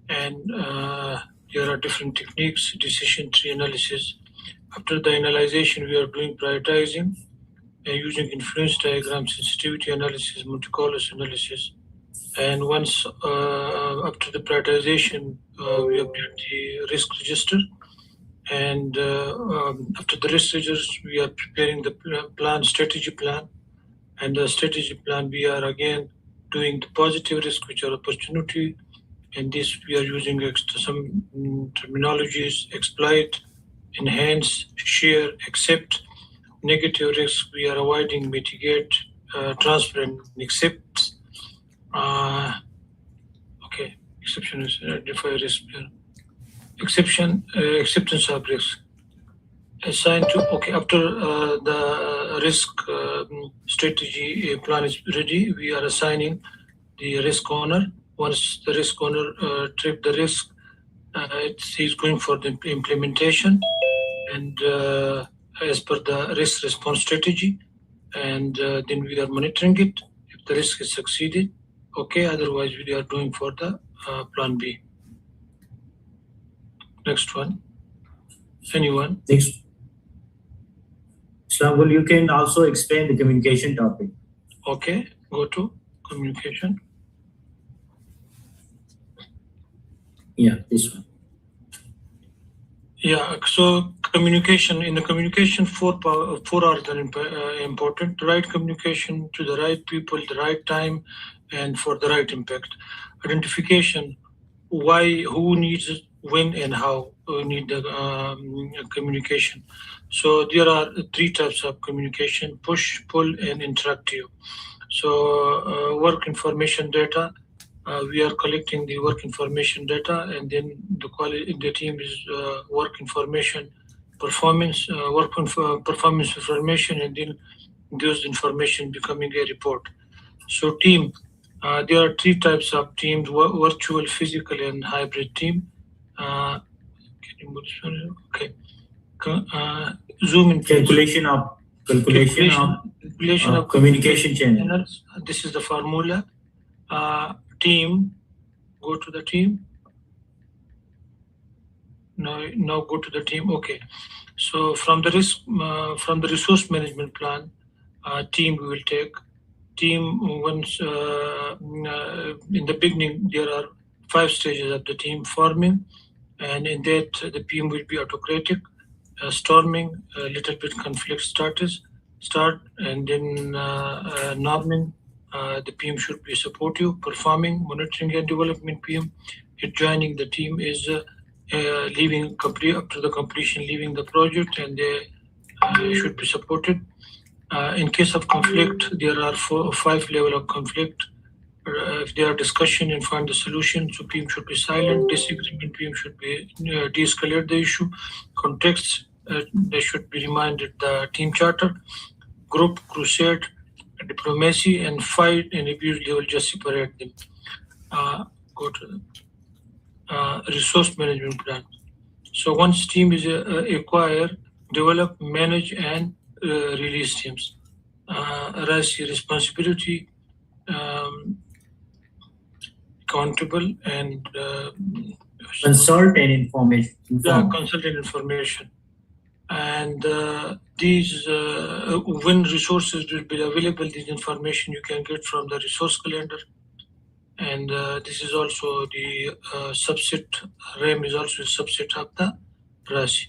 and there are different techniques, decision tree analysis. After the analyzation, we are doing prioritizing using influence diagram, sensitivity analysis, multi-colors analysis. And once after the prioritization, we update the risk register. And after the risk register, we are preparing the plan, strategy plan. And the strategy plan, we are again doing the positive risk, which are opportunity. And this we are using some terminologies: exploit, enhance, share, accept. Negative risk, we are avoiding, mitigate, transfer, and accept. Okay, exception is identify risk. Acceptance of risk. Assign to, okay, after the risk strategy plan is ready, we are assigning the risk owner. Once the risk owner trip the risk, he's going for the implementation and as per the risk response strategy, and then we are monitoring it. If the risk is succeeded, okay, otherwise we are doing for the plan B. Next one. Anyone? Next. Islamul, you can also explain the communication topic. Okay, go to communication. Yeah, this one. Yeah, so communication, in the communication, four are important: right communication to the right people, the right time, and for the right impact. Identification, why, who needs it, when, and how we need the communication. So there are three types of communication: push, pull, and interactive. So work information data. We are collecting the work information data, and then the team is work information, performance information, and then those information becoming a report. So team, there are three types of teams: virtual, physical, and hybrid team. Can you move this one? Okay. Zoom in calculation of communication channels. This is the formula. Team, go to the team. Now go to the team. Okay. So from the resource management plan, team we will take. Team, once in the beginning there are 5 stages of the team: forming, and in that the PM will be autocratic, storming, a little bit conflict start, and then norming. The PM should be supportive, performing, monitoring and development PM. Joining the team is leaving after the completion, leaving the project, and they should be supported. In case of conflict, there are 4 or 5 levels of conflict. If there are discussion and find the solution, so PM should be silent. Disagreement, PM should be de-escalate the issue. Contexts, they should be reminded the team charter. Group, crusade, diplomacy, and fight and abuse, they will just separate them. Go to the resource management plan. So once team is acquired, develop, manage, and release teams. RASI responsibility, accountable, and consult and information. Yeah, consult and information. And these, when resources will be available, this information you can get from the resource calendar. And this is also the subset, RAM is also a subset of the RASI.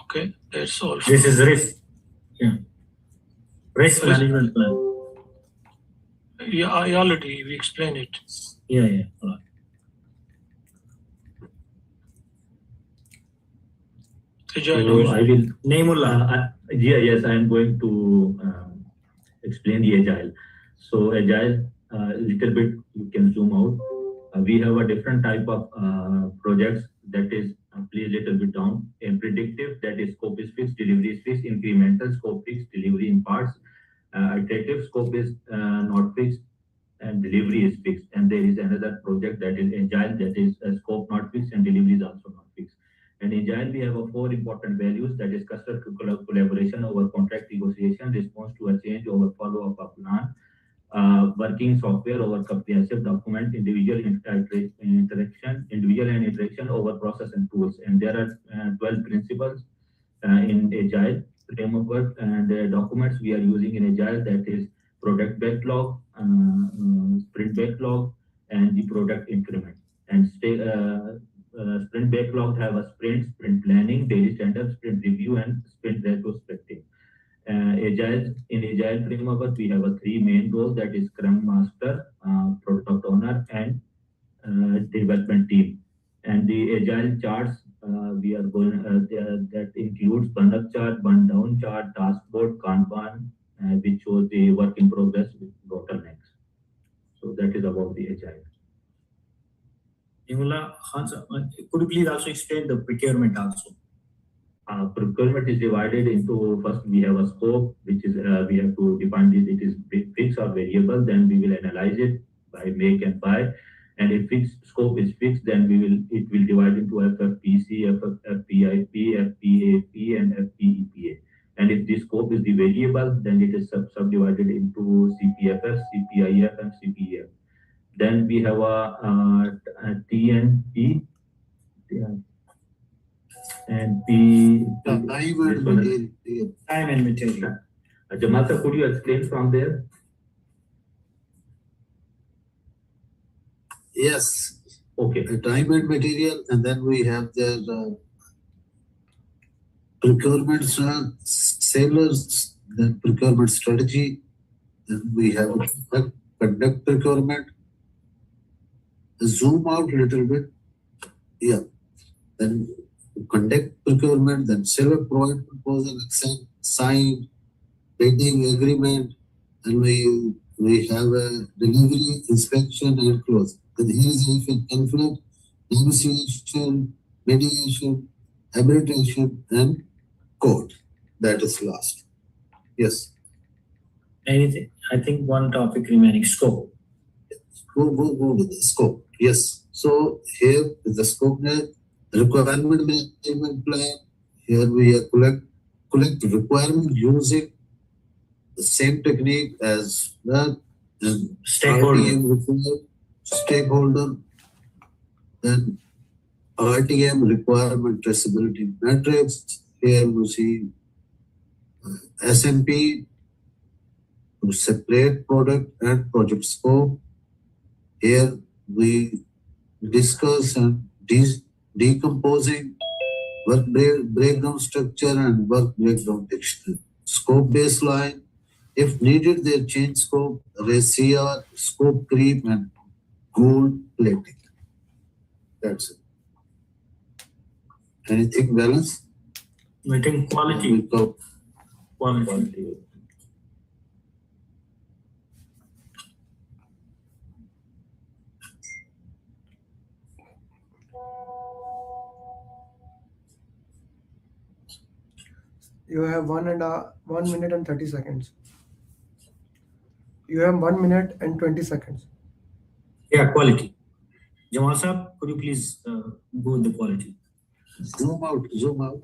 Okay, that's all. This is risk. Yeah. Risk management plan. Yeah, we explained it. Yeah. All right. So I will. Naimullah. Yes, I am going to explain the agile. So agile, little bit you can zoom out. We have a different type of projects, that is, please little bit down. In predictive, that is scope is fixed, delivery is fixed. Incremental, scope fixed, delivery in parts. Iterative, scope is not fixed and delivery is fixed. And there is another project that is agile, that is scope not fixed and delivery is also not fixed. And in agile, we have 4 important values, that is customer collaboration over contract negotiation, response to a change over follow-up of plan, working software over comprehensive document, individual and interaction over process and tools. And there are 12 principles in agile framework, and the documents we are using in agile, that is product backlog, sprint backlog, and the product increment. And sprint backlog have a sprint planning, daily stand-up, sprint review, and sprint retrospective. In agile framework, we have 3 main roles, that is Scrum Master, Product Owner, and development team. And the agile charts, we are going that includes burn-up chart, burn-down chart, task board, Kanban, which shows the work in progress with bottlenecks. So that is about the agile. Naimullah, could you please also explain the procurement also? Procurement is divided into, first we have a scope, which is we have to define this, it is fixed or variable, then we will analyze it by make and buy. And if fixed scope is fixed, then it will divide into FFPC, FPIP, FPAP, and FPEPA. And if the scope is the variable, then it is subdivided into CPFS, CPIF, and CPEF. Then we have a TNP and P. Time and material. Jamal sir, could you explain from there? Yes. Okay. Time and material, and then we have the procurement sailors, then procurement strategy, then we have conduct procurement. Zoom out a little bit. Yeah. Then conduct procurement, then select provide proposal, accept, sign, bidding agreement, and we have a delivery, inspection, and close. Then here is if in conflict, negotiation, mediation, arbitration, and court. That is last. Yes. Anything? I think one topic remaining, scope. Go with the scope. Yes. So here is the scope net, requirement management plan. Here we collect requirement using the same technique as that, and stakeholder, then RTM, requirement traceability metrics. Here we see SMP to separate product and project scope. Here we discuss and decomposing work breakdown structure and work breakdown dictionary. Scope baseline. If needed, they change scope, raise CR, scope creep, and gold plating. That's it. Anything balance? Meeting quality. Quality. You have 1 minute and 30 seconds. You have 1 minute and 20 seconds. Yeah, quality. Jamal Saab, could you please go with the quality? Zoom out.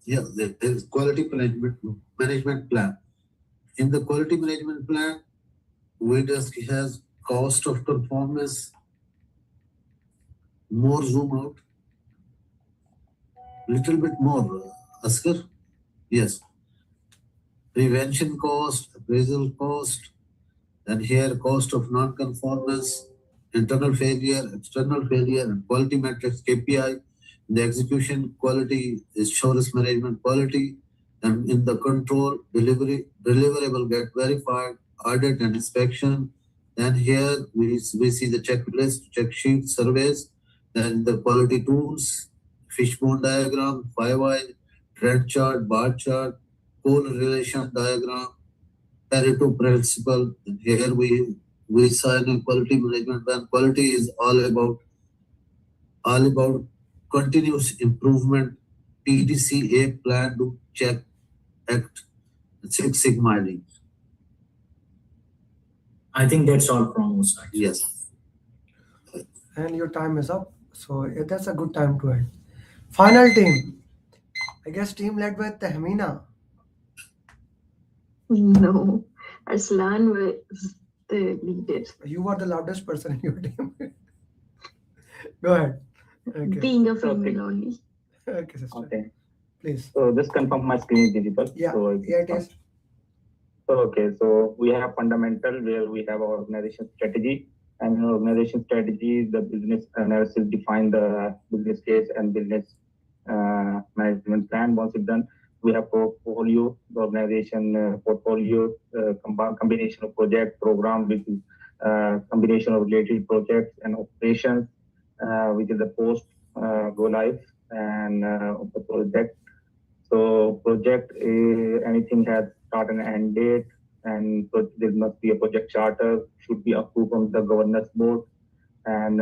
Yeah, there is quality management plan. In the quality management plan, we just has cost of performance. More zoom out. Little bit more, Askar. Yes. Prevention cost, appraisal cost, and here cost of non-conformance, internal failure, external failure, and quality metrics KPI. The execution quality is assurance management quality, and in the control deliverable get verified, audit and inspection. And here we see the checklist, check sheet, surveys, then the quality tools, fishbone diagram, 5i, trend chart, bar chart, correlation diagram, Pareto principle. And here we sign a quality management plan. Quality is all about continuous improvement, PDCA, plan, do, check, act, Six Sigma. I think that's all from our side. Yes. And your time is up. So that's a good time to end. Final team. I guess team led by Tahmina. No, Arslan was the leader. You were the loudest person in your team. Go ahead. Okay. Being a female only. Okay, sister. Okay. Please. So just confirm my screen is visible. Yeah, so it is. So okay, so we have fundamental where we have our organization strategy. And in organization strategy, the business analysis define the business case and business management plan. Once it's done, we have portfolio, the organization portfolio, combination of project, program, which is combination of related projects and operations, which is the post go live and of the project. So project, anything has start and end date, and there must be a project charter, should be approved from the governance board. And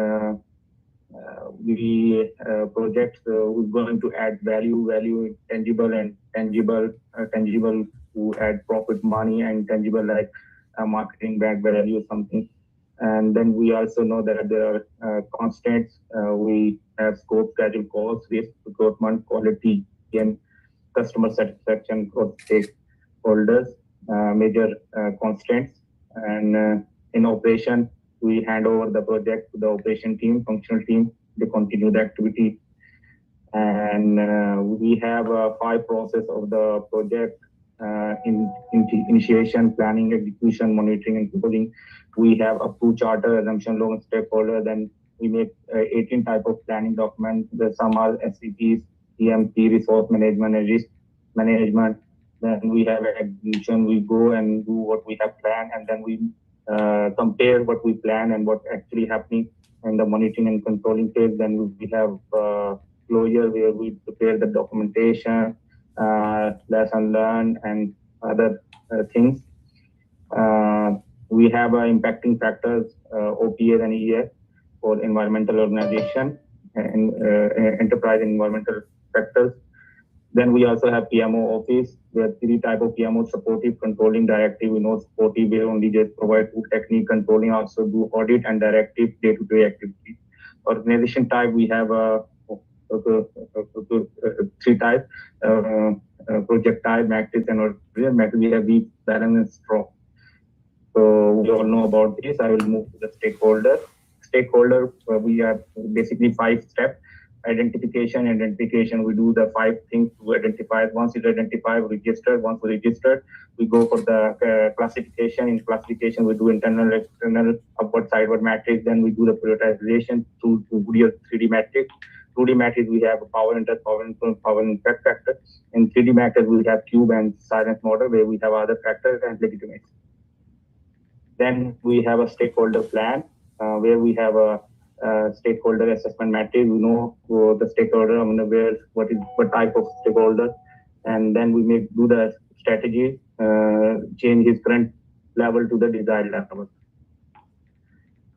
we projects we're going to add value, tangible and tangible, tangible to add profit money, and tangible like marketing back value something. And then we also know that there are constants. We have scope, schedule, cost, risk, procurement, quality, and customer satisfaction for stakeholders, major constants. And in operation, we hand over the project to the operation team, functional team, they continue the activity. And we have a 5 process of the project, initiation, planning, execution, monitoring, and closing. We have approved charter, assumption, loan, stakeholder. Then we make 18 type of planning documents. Some are SCPs, PMP, resource management, and risk management. Then we have execution. We go and do what we have planned, and then we compare what we plan and what actually happening in the monitoring and controlling phase. Then we have closure where we prepare the documentation, lesson learned, and other things. We have impacting factors, OPS and ES for environmental organization and enterprise environmental factors. Then we also have PMO office. There are 3 type of PMO: supportive, controlling, directive. We know supportive will only just provide food technique, controlling also do audit, and directive day-to-day activity. Organization type, we have 3 types: project type, matrix, and real matrix. We have weak, balance, and strong. So we all know about this. I will move to the stakeholder. Stakeholder, we have basically 5 steps. Identification, we do the 5 things to identify. Once it's identified, we register. Once we register, we go for the classification. In classification, we do internal, external, upward, sideward matrix. Then we do the prioritization through 3D matrix. 2D matrix, we have power interest, power influence, power impact factor. In 3D matrix, we have cube and silence model where we have other factors and legitimacy. Then we have a stakeholder plan where we have stakeholder assessment matrix. We know the stakeholder, I'm aware what type of stakeholder, and then we do the strategy, change his current level to the desired level.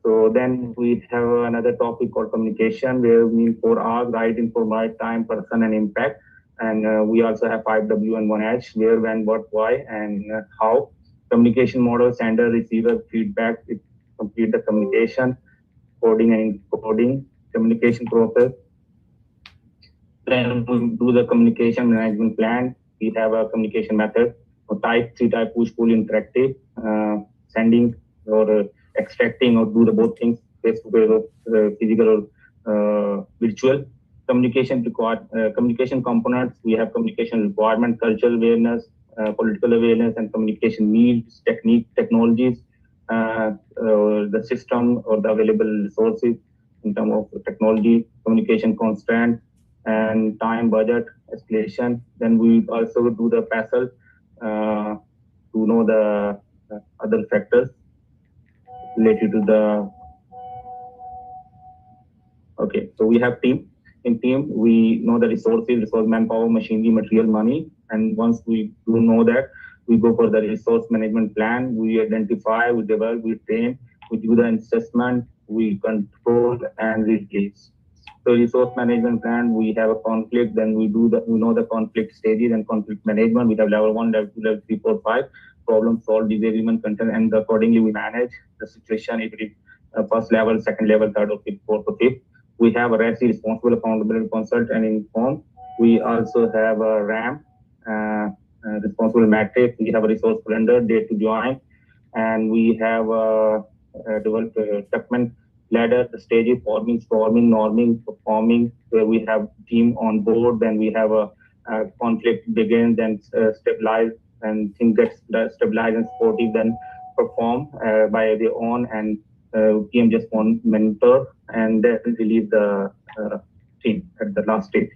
So then we have another topic called communication, where we 4 R's, right, info, right, time, person, and impact. And we also have 5W and 1H, where, when, what, why, and how. Communication model, sender, receiver, feedback, it complete the communication, coding and encoding, communication process. Then we do the communication management plan. We have a communication method, type, 3 type, push, pull, interactive, sending or extracting, or do the both things, face-to-face or physical or virtual. Communication components, we have communication requirement, cultural awareness, political awareness, and communication needs, technologies, the system or the available resources in terms of technology, communication constraint, and time, budget, escalation. Then we also do the PASL to know the other factors related to the. Okay, so we have team. In team, we know the resources, manpower, machinery, material, money. And once we do know that, we go for the resource management plan. We identify, we develop, we train, we do the assessment, we control and replace. So resource management plan, we have a conflict, then we know the conflict stages and conflict management. We have level 1, level 2, level 3, 4, 5, problem solve, disagreement, content, and accordingly we manage the situation. If it is first level, second level, third or fifth, fourth or fifth. We have a RACI, responsible, accountable, consult, and inform. We also have a RAM, responsible matrix. We have a resource calendar, date to join, and we have a development ladder, the stages, forming, storming, norming, performing, where we have team on board. Then we have a conflict begins, then stabilize, and things get stabilized and supportive, then perform by their own, and PM just one mentor, and then release the team at the last stage.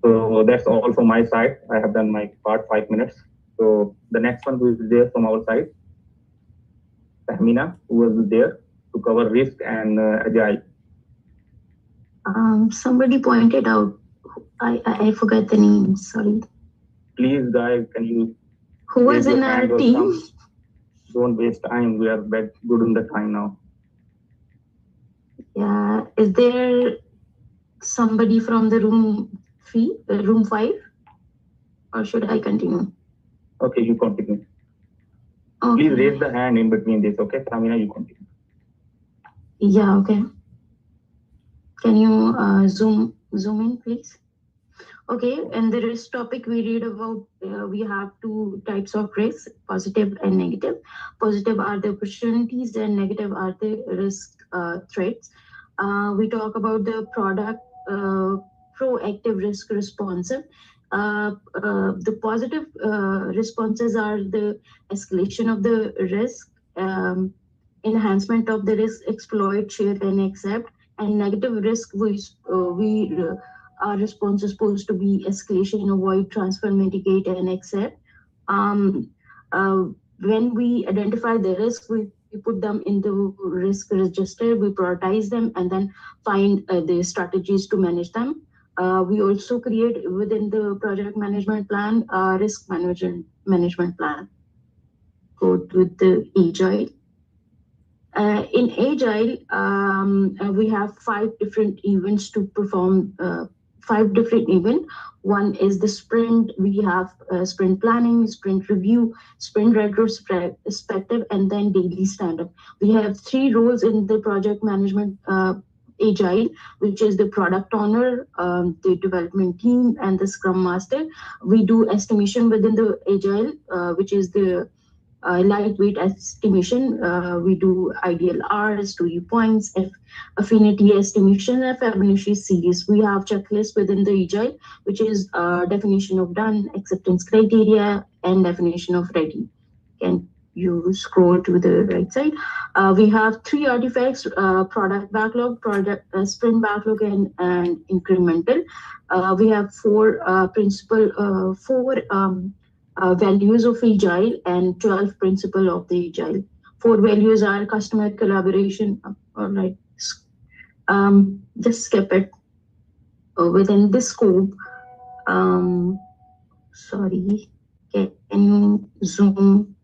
So that's all from my side. I have done my part, 5 minutes. So the next one will be there from our side. Tahmina, who was there to cover risk and agile. Somebody pointed out, I forgot the name, sorry. Please, guys, can you? Who was in our team? Don't waste time. We are good in the time now. Yeah, is there somebody from the room 5, or should I continue? Okay, you continue. Okay. Please raise the hand in between this. Okay, Tamina, you continue. Yeah, okay. Can you zoom in, please? Okay, and the risk topic we read about, we have 2 types of risks, positive and negative. Positive are the opportunities and negative are the risk threats. We talk about the product proactive risk responsive. The positive responses are the escalation of the risk, enhancement of the risk, exploit, share, and accept. And negative risk, our response is supposed to be escalation, avoid, transfer, mitigate, and accept. When we identify the risk, we put them in the risk register, we prioritize them, and then find the strategies to manage them. We also create within the project management plan, risk management plan. Go with the Agile. In Agile, we have 5 different events to perform, 5 different events. One is the sprint. We have sprint planning, sprint review, sprint retrospective, and then daily stand-up. We have 3 roles in the project management Agile, which is the product owner, the development team, and the scrum master. We do estimation within the Agile, which is the lightweight estimation. We do ideal R, story points, affinity estimation, and Fibonacci series. We have checklists within the Agile, which is definition of done, acceptance criteria, and definition of ready. Can you scroll to the right side? We have 3 artifacts: product backlog, sprint backlog, and incremental. We have 4 principal, 4 values of Agile and 12 principles of the Agile. 4 values are customer collaboration. All right, Just skip it. Within this scope, sorry, can you zoom?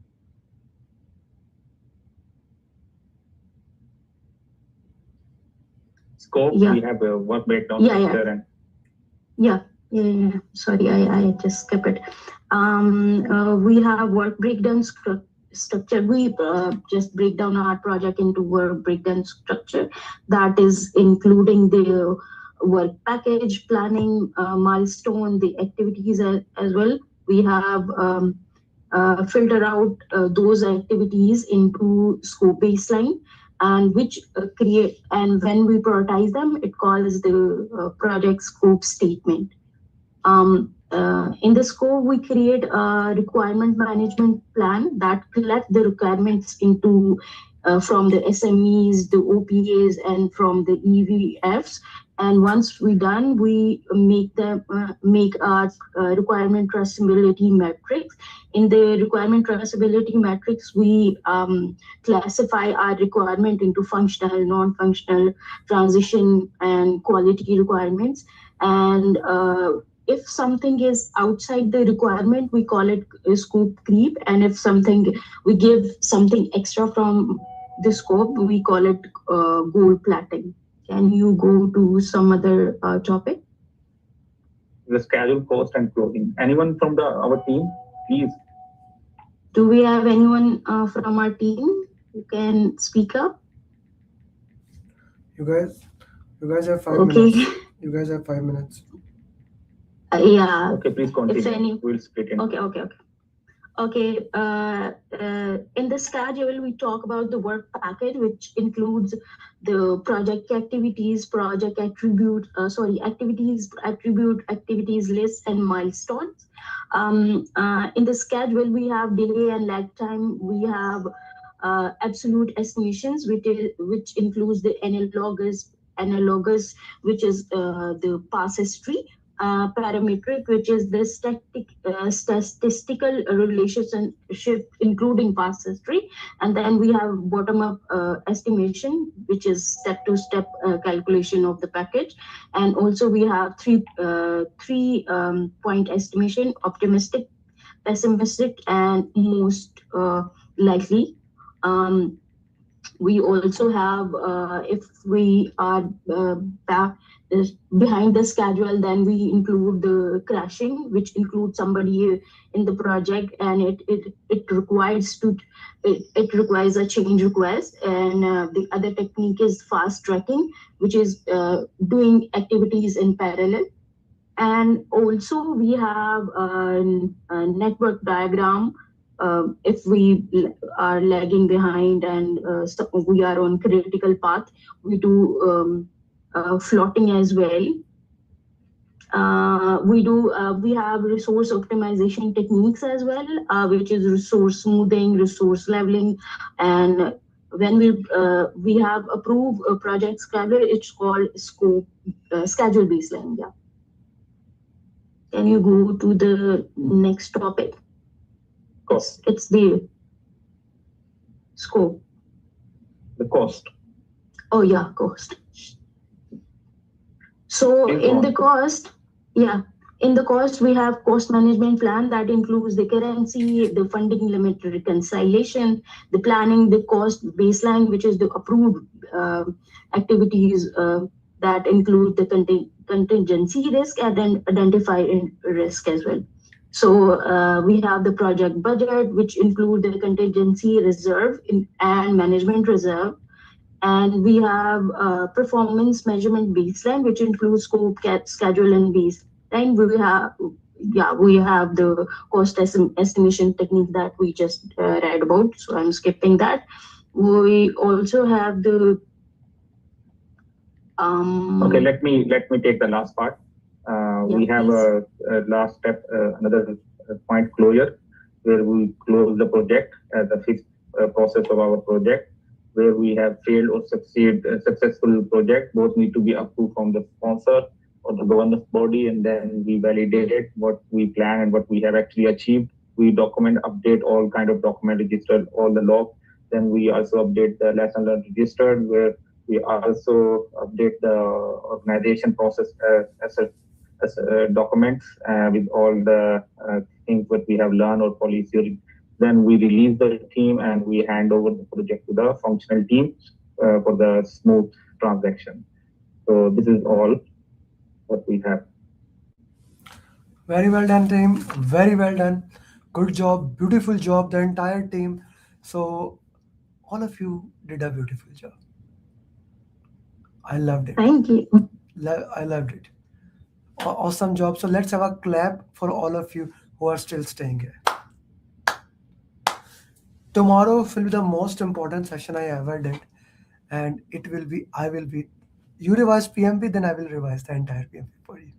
Scope, Yeah. we have a work breakdown Yeah, structure yeah. and Yeah. Sorry, I just skip it. We have work breakdown structure. We just break down our project into work breakdown structure. That is including the work package, planning, milestone, the activities as well. We have filter out those activities into scope baseline, and which create, and when we prioritize them, it calls the project scope statement. In the scope, we create a requirement management plan that collect the requirements into from the SMEs, the OPAs, and from the EVFs. And once we done, we make our requirement traceability metrics. In the requirement traceability metrics, we classify our requirement into functional, non-functional, transition, and quality requirements. And if something is outside the requirement, we call it scope creep. And if we give something extra from the scope, we call it gold plating. Can you go to some other topic? the schedule, cost, and closing. Anyone from our team, please? Do we have anyone from our team who can speak up? You guys have 5 Okay. minutes. You guys have 5 minutes. Yeah. Okay, please continue. We'll split in. Okay. In the schedule, we talk about the work package, which includes the project activities, activities list, and milestones. In the schedule, we have delay and lag time. We have absolute estimations, which includes the analogous, which is the past history. Parametric, which is the statistical relationship including past history, and then we have bottom-up estimation, which is step-to-step calculation of the package, and also we have three point estimation: optimistic, pessimistic, and most likely. We also have, if we are behind the schedule, then we include the crashing, which includes somebody in the project, and it requires a change request. And the other technique is fast tracking, which is doing activities in parallel. And also we have a network diagram. If we are lagging behind and so we are on critical path, we do floating as well. We have resource optimization techniques as well, which is resource smoothing, resource leveling, and when we have approved a project schedule, it's called scope schedule baseline. Yeah. Can you go to the next topic? Cost. It's the scope. The cost. Oh yeah, cost. So in the cost, we have cost management plan that includes the currency, the funding limit reconciliation, the planning, the cost baseline, which is the approved activities that include the contingency risk and then identify risk as well. So we have the project budget, which include the contingency reserve and management reserve. And we have performance measurement baseline, which includes scope, schedule, and baseline. We have the cost estimation technique that we just read about. So I'm skipping that. We also have the Okay, let me take the last part. We have a last step, another point, closure, where we close the project as the fifth process of our project, where we have failed or successful project. Both need to be approved from the sponsor or the governance body, and then we validate what we plan and what we have actually achieved. We document, update all kind of document, register all the log. Then we also update the lesson learned registered, where We also update the organization process as documents with all the things that we have learned or policy. Then we release the team and we hand over the project to the functional team for the smooth transaction. So this is all what we have. Very well done, team. Very well done. Good job. Beautiful job, the entire team. So, all of you did a beautiful job. I loved it. Thank you. I loved it. Awesome job. So, let's have a clap for all of you who are still staying here. Tomorrow will be the most important session I ever did. And you revise PMP, then I will revise the entire PMP for you.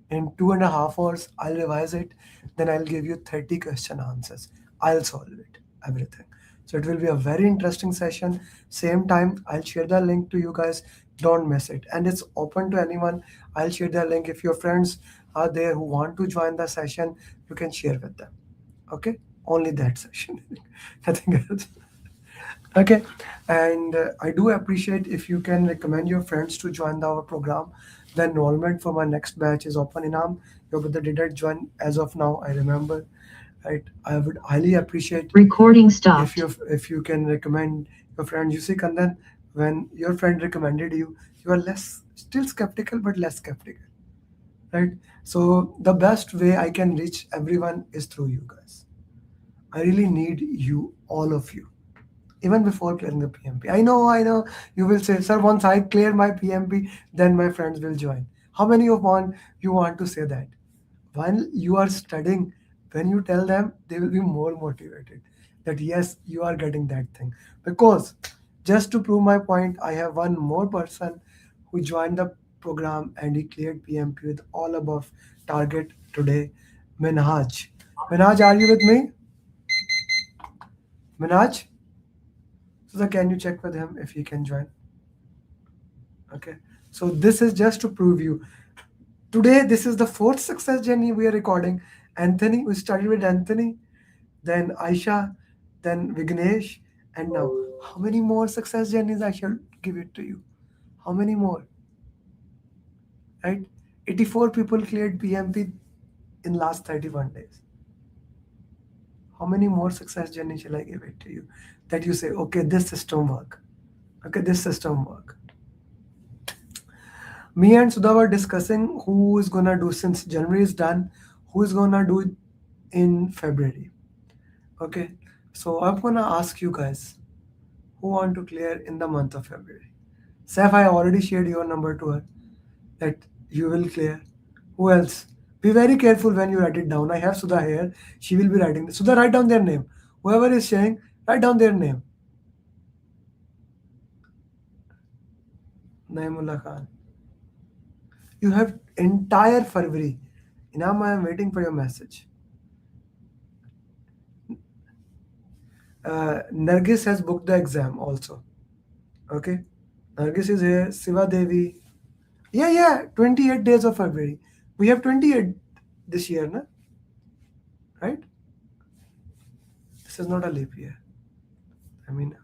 In 2.5 hours, I'll revise it. Then I'll give you 30 question answers. I'll solve it, everything. So it will be a very interesting session. Same time, I'll share the link to you guys. Don't miss it. And it's open to anyone. I'll share the link. If your friends are there who want to join the session, you can share with them. Okay? Only that session. Nothing else. Okay, and I do appreciate if you can recommend your friends to join our program. The enrollment for my next batch is open. Inam, your brother didn't join as of now, I remember. Right, I would highly appreciate Recording stopped. if you can recommend your friend. You see, Kandan, when your friend recommended you, you are still skeptical, but less skeptical. Right, so the best way I can reach everyone is through you guys. I really need you, all of you. Even before clearing the PMP. I know, you will say, sir, once I clear my PMP, then my friends will join. How many of you want to say that? While you are studying, when you tell them, they will be more motivated that yes, you are getting that thing. Because just to prove my point, I have one more person who joined the program and he cleared PMP with all above target today, Minhaj. Minhaj, are you with me? Minhaj? So can you check with him if he can join? Okay. So this is just to prove you. Today, this is the 4th success journey we are recording. Anthony, we started with Anthony, then Aisha, then Vignesh, and now how many more success journeys I shall give it to you? How many more? Right? 84 people cleared PMP in last 31 days. How many more success journeys shall I give it to you? That you say, okay, this system work. Okay, this system work. Me and Sudha were discussing who is gonna do, since January is done, who is gonna do it in February. Okay, so I'm gonna ask you guys who want to clear in the month of February. Saif, I already shared your number to her that you will clear. Who else? Be very careful when you write it down. I have Sudha here. She will be writing. Sudha, write down their name. Whoever is sharing, write down their name. Naimullah Khan. You have entire February. Inam, I am waiting for your message. Nargis has booked the exam also. Okay. Nargis is here. Siva Devi. Yeah. 28 days of February. We have 28 this year, na? Right? This is not a leap year. I mean,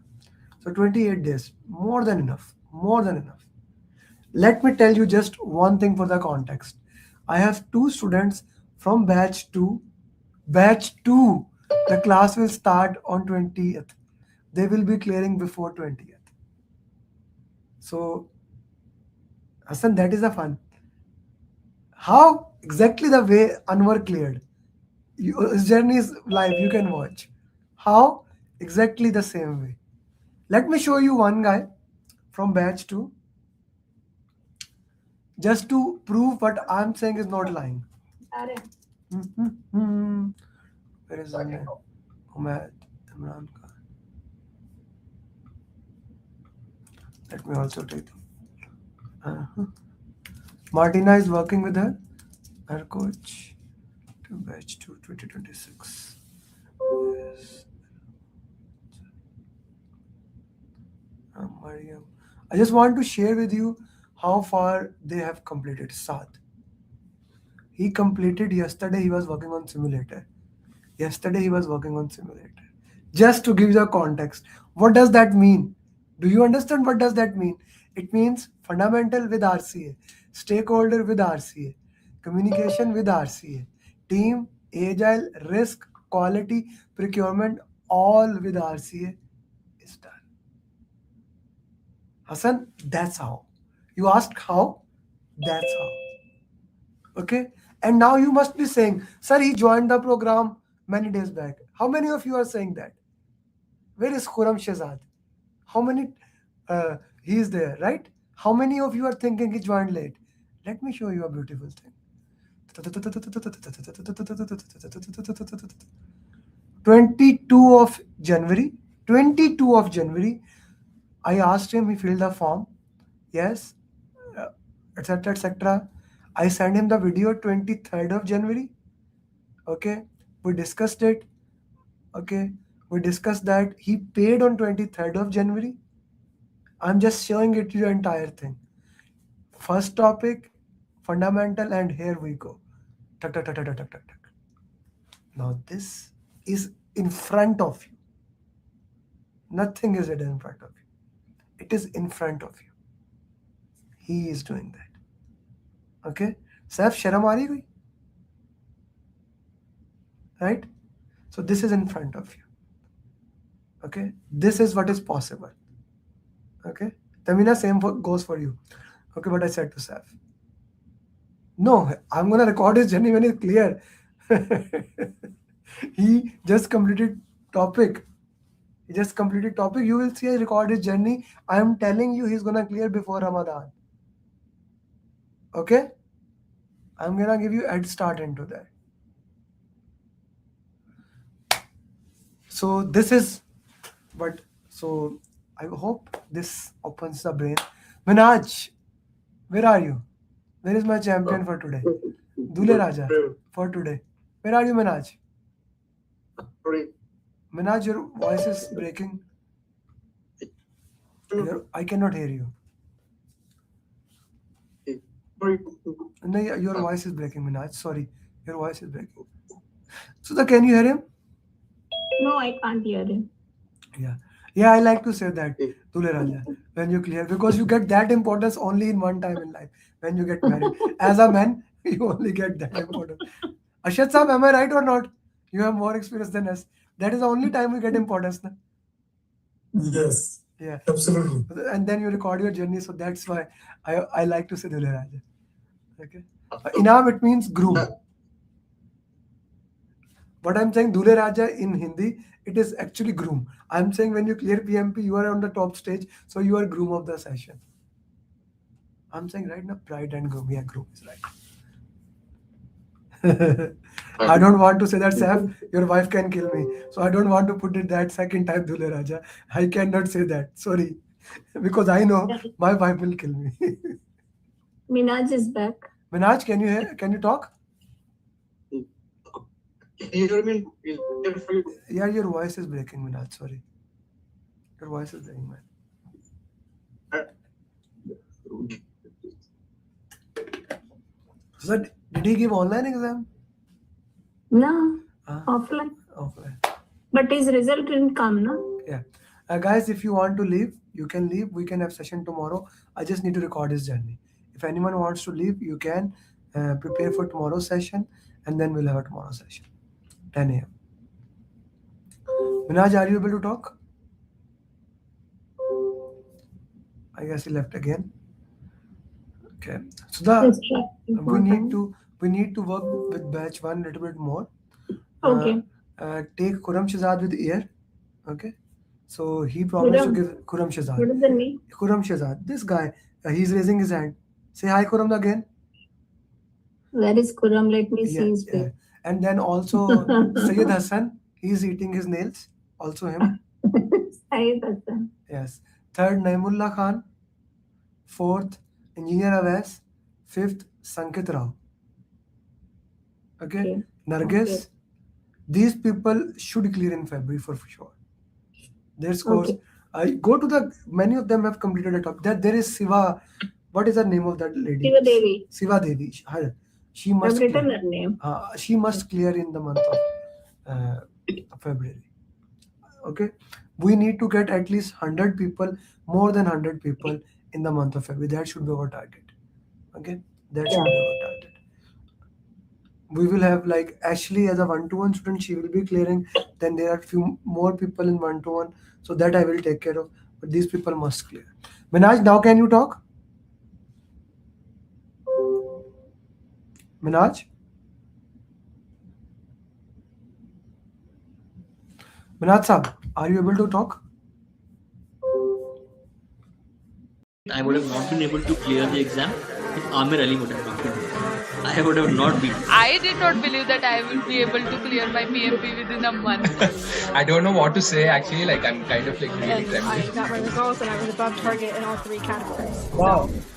so 28 days. More than enough. More than enough. Let me tell you just one thing for the context. I have 2 students from batch 2. Batch 2. The class will start on 20th. They will be clearing before 20th. So, Hassan, that is the fun. How? Exactly the way Anwar cleared. His journey is live. You can watch. How? Exactly the same way. Let me show you one guy from batch 2. Just to prove what I'm saying is not lying. Where is his name? Umad Imran Khan. Let me also take them. Martina is working with her coach to batch 2 2026. Yes. Mariam. I just want to share with you how far they have completed. Saad. He completed yesterday. He was working on simulator. Just to give you the context. What does that mean? Do you understand what does that mean? It means fundamental with RCA, stakeholder with RCA, communication with RCA, team, agile, risk, quality, procurement, all with RCA is done. Hassan, that's how. You asked how? That's how. Okay? And now you must be saying, sir, he joined the program many days back. How many of you are saying that? Where is Khurram Shehzad? How many? He is there, right? How many of you are thinking he joined late? Let me show you a beautiful thing. 22 of January. 22 of January. I asked him, he filled the form. Yes, etc. etc. I sent him the video 23rd of January. Okay, we discussed it. Okay, we discussed that he paid on 23rd of January. I'm just showing it to you entire thing. First topic, fundamental, and here we go. Tuck, tuck, tuck, tuck, tuck, tuck, tuck. Now this is in front of you. Nothing is hidden in front of you. It is in front of you. He is doing that. Okay? Saif, sharam aa rahi koi? Right? So this is in front of you. Okay? This is what is possible. Okay? Tamina, same goes for you. Okay, what I said to Saif. No, I'm going to record his journey when it's clear. He just completed topic. He just completed topic. You will see I record his journey. I am telling you he's going to clear before Ramadan. Okay? I'm going to give you head start into that. So this is what, so I hope this opens the brain. Minaj, where are you? Where is my champion for today? Dule Raja for today. Where are you, Minaj? Minaj, your voice is breaking. I cannot hear you. No, your voice is breaking, Minaj. Sorry, your voice is breaking. Sudha, can you hear him? No, I can't hear him. Yeah, I like to say that, Dule Raja, when you clear, because you get that importance only in one time in life, when you get married. As a man, you only get that importance. Ashad Saab, am I right or not? You have more experience than us. That is the only time we get importance. Na? Yes. Yeah. Absolutely. And then you record your journey, so that's why I like to say Dule Raja. Okay. Inam, it means groom. What I'm saying, Dule Raja in Hindi, it is actually groom. I'm saying when you clear PMP, you are on the top stage, so you are groom of the session. I'm saying right now, bride and groom. Yeah, groom is right. I don't want to say that, Saif, your wife can kill me. So I don't want to put it that second time, Dule Raja. I cannot say that. Sorry. Because I know my wife will kill me. Minaj is back. Minaj, can you hear? Can you talk? Can you hear me? Yeah, your voice is breaking, Minaj. Sorry. Your voice is breaking, man. So, did he give online exam? No, offline. Offline. But his result didn't come, no? Yeah. Guys, if you want to leave, you can leave. We can have session tomorrow. I just need to record his journey. If anyone wants to leave, you can prepare for tomorrow's session, and then we'll have a tomorrow session. 10 a.m. Minaj, are you able to talk? I guess he left again. Okay. So we need to work with batch 1 a little bit more. Okay. Take Khurram Shehzad with ear. Okay. So he promised to give Khurram Shehzad. What is the name? Khurram Shehzad. This guy, he's raising his hand. Say hi, Khurram, again. Where is Khurram? Let me see his face. And then also Sayyid Hassan, he's eating his nails. Also him. Sayyid Hassan. Yes. Third, Naimullah Khan. Fourth, Engineer Awais. Fifth, Sankit Rao. Okay. Nargis. Okay. These people should clear in February for sure. Their scores. I go to the, many of them have completed a top. There is Siva. What is the name of that lady? Siva Devi. Siva Devi. She must I've written her name. She must clear in the month of February. Okay. We need to get at least 100 people, more than 100 people in the month of February. That should be our target. Okay, that should be our target. We will have like Ashley as a one-to-one student, she will be clearing. Then there are few more people in one-to-one, so that I will take care of. But these people must clear. Minaj, now can you talk? Minaj? Minaj Saab, are you able to talk? I would have not been able to clear the exam if Amir Ali would have not been here. I would have not been. I did not believe that I will be able to clear my PMP within a month. I don't know what to say actually, like I'm kind of like really I got my results and I was above target in all 3 categories. Wow. So